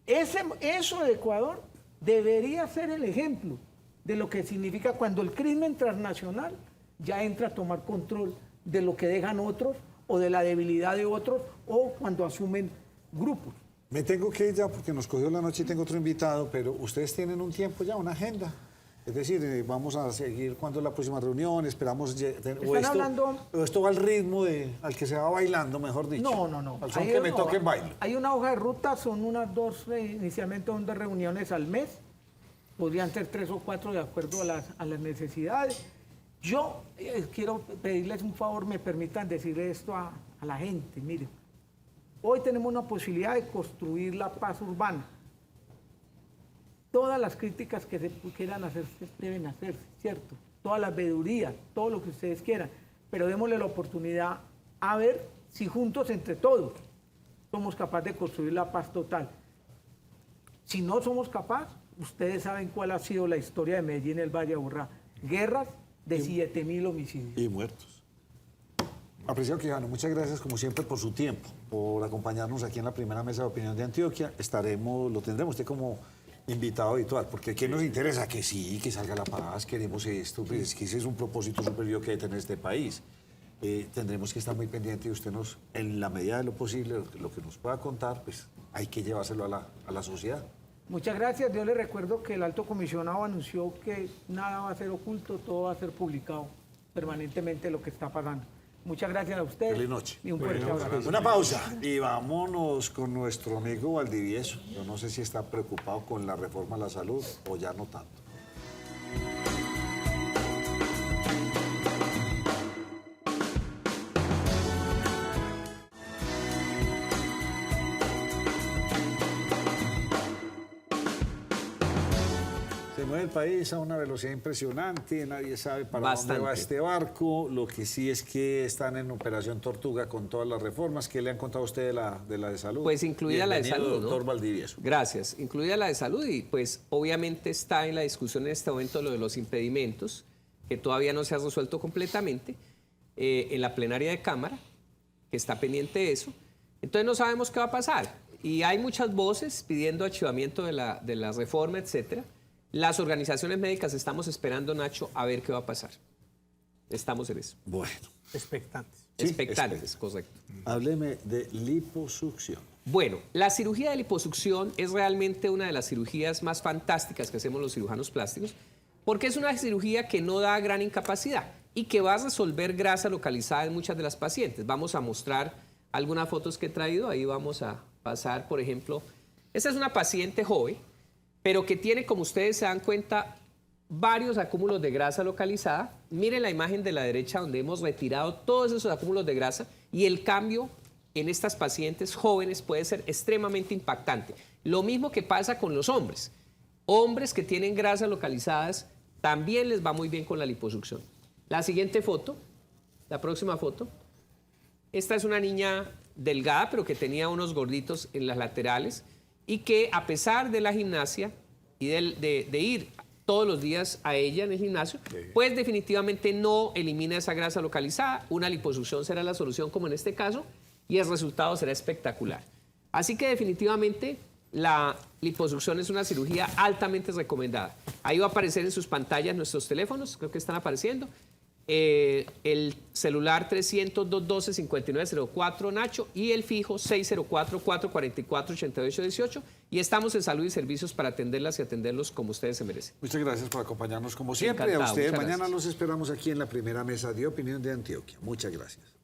M: Eso de Ecuador debería ser el ejemplo de lo que significa cuando el crimen transnacional ya entra a tomar control de lo que dejan otros, o de la debilidad de otros, o cuando asumen grupos.
A: Me tengo que ir ya porque nos cogió la noche y tengo otro invitado, pero ustedes tienen un tiempo ya, una agenda. Es decir, vamos a seguir cuándo es la próxima reunión, esperamos... O esto va al ritmo al que se va bailando, mejor dicho.
M: No.
A: Al son que me toque el baile.
M: Hay una hoja de ruta, son inicialmente 2 reuniones al mes. Podrían ser 3 o 4 de acuerdo a las necesidades. Yo quiero pedirles un favor, me permitan decirle esto a la gente. Miren, hoy tenemos una posibilidad de construir la paz urbana. Todas las críticas que se quieran hacer deben hacerse, ¿cierto? Todas las vedurías, todo lo que ustedes quieran. Pero démosle la oportunidad a ver si juntos, entre todos, somos capaces de construir la paz total. Si no somos capaces, ustedes saben cuál ha sido la historia de Medellín y el Valle de Aburrá. Guerras de 7.000 homicidios.
A: Y muertos. Apreciado Quijano, muchas gracias como siempre por su tiempo, por acompañarnos aquí en la primera mesa de opinión de Antioquia. Lo tendremos usted como invitado habitual, porque aquí nos interesa que sí, que salga la paz, queremos esto, pues es que ese es un propósito superior que debe tener este país. Tendremos que estar muy pendientes y usted nos, en la medida de lo posible, lo que nos pueda contar, pues hay que llevárselo a la sociedad.
M: Muchas gracias. Yo le recuerdo que el alto comisionado anunció que nada va a ser oculto, todo va a ser publicado permanentemente lo que está pasando. Muchas gracias a usted.
A: Feliz noche.
M: Y un fuerte abrazo.
A: Una pausa y vámonos con nuestro amigo Valdivieso. Yo no sé si está preocupado con la reforma a la salud o ya no tanto. Se mueve el país a una velocidad impresionante, nadie sabe para dónde va este barco. Lo que sí es que están en Operación Tortuga con todas las reformas. ¿Qué le han contado a usted de la de salud?
O: Pues incluida la de salud, ¿no?
A: Doctor Valdivieso.
O: Gracias. Incluida la de salud y pues obviamente está en la discusión en este momento lo de los impedimentos, que todavía no se ha resuelto completamente, en la plenaria de Cámara, que está pendiente de eso. Entonces no sabemos qué va a pasar. Y hay muchas voces pidiendo archivamiento de la reforma, etcétera. Las organizaciones médicas estamos esperando, Nacho, a ver qué va a pasar. Estamos en eso.
A: Bueno.
G: Expectantes.
O: Sí, expectantes, correcto.
A: Hábleme de liposucción.
O: Bueno, la cirugía de liposucción es realmente una de las cirugías más fantásticas que hacemos los cirujanos plásticos, porque es una cirugía que no da gran incapacidad y que va a resolver grasa localizada en muchas de las pacientes. Vamos a mostrar algunas fotos que he traído. Ahí vamos a pasar, por ejemplo, esta es una paciente joven, pero que tiene, como ustedes se dan cuenta, varios acúmulos de grasa localizada. Miren la imagen de la derecha donde hemos retirado todos esos acúmulos de grasa y el cambio en estas pacientes jóvenes puede ser extremadamente impactante. Lo mismo que pasa con los hombres. Hombres que tienen grasas localizadas también les va muy bien con la liposucción. La siguiente foto, la próxima foto. Esta es una niña delgada, pero que tenía unos gorditos en las laterales y que a pesar de la gimnasia y de ir todos los días a ella en el gimnasio, pues definitivamente no elimina esa grasa localizada. Una liposucción será la solución como en este caso y el resultado será espectacular. Así que definitivamente la liposucción es una cirugía altamente recomendada. Ahí va a aparecer en sus pantallas nuestros teléfonos, creo que están apareciendo. El celular 300-212-5904, Nacho, y el fijo 604-444-8818. Y estamos en Salud y Servicios para atenderlas y atenderlos como ustedes se merecen.
A: Muchas gracias por acompañarnos como siempre.
O: Encantado,
A: A ustedes
O: muchas
A: mañana
O: gracias.
A: los esperamos aquí en la primera mesa de opinión de Antioquia. Muchas gracias.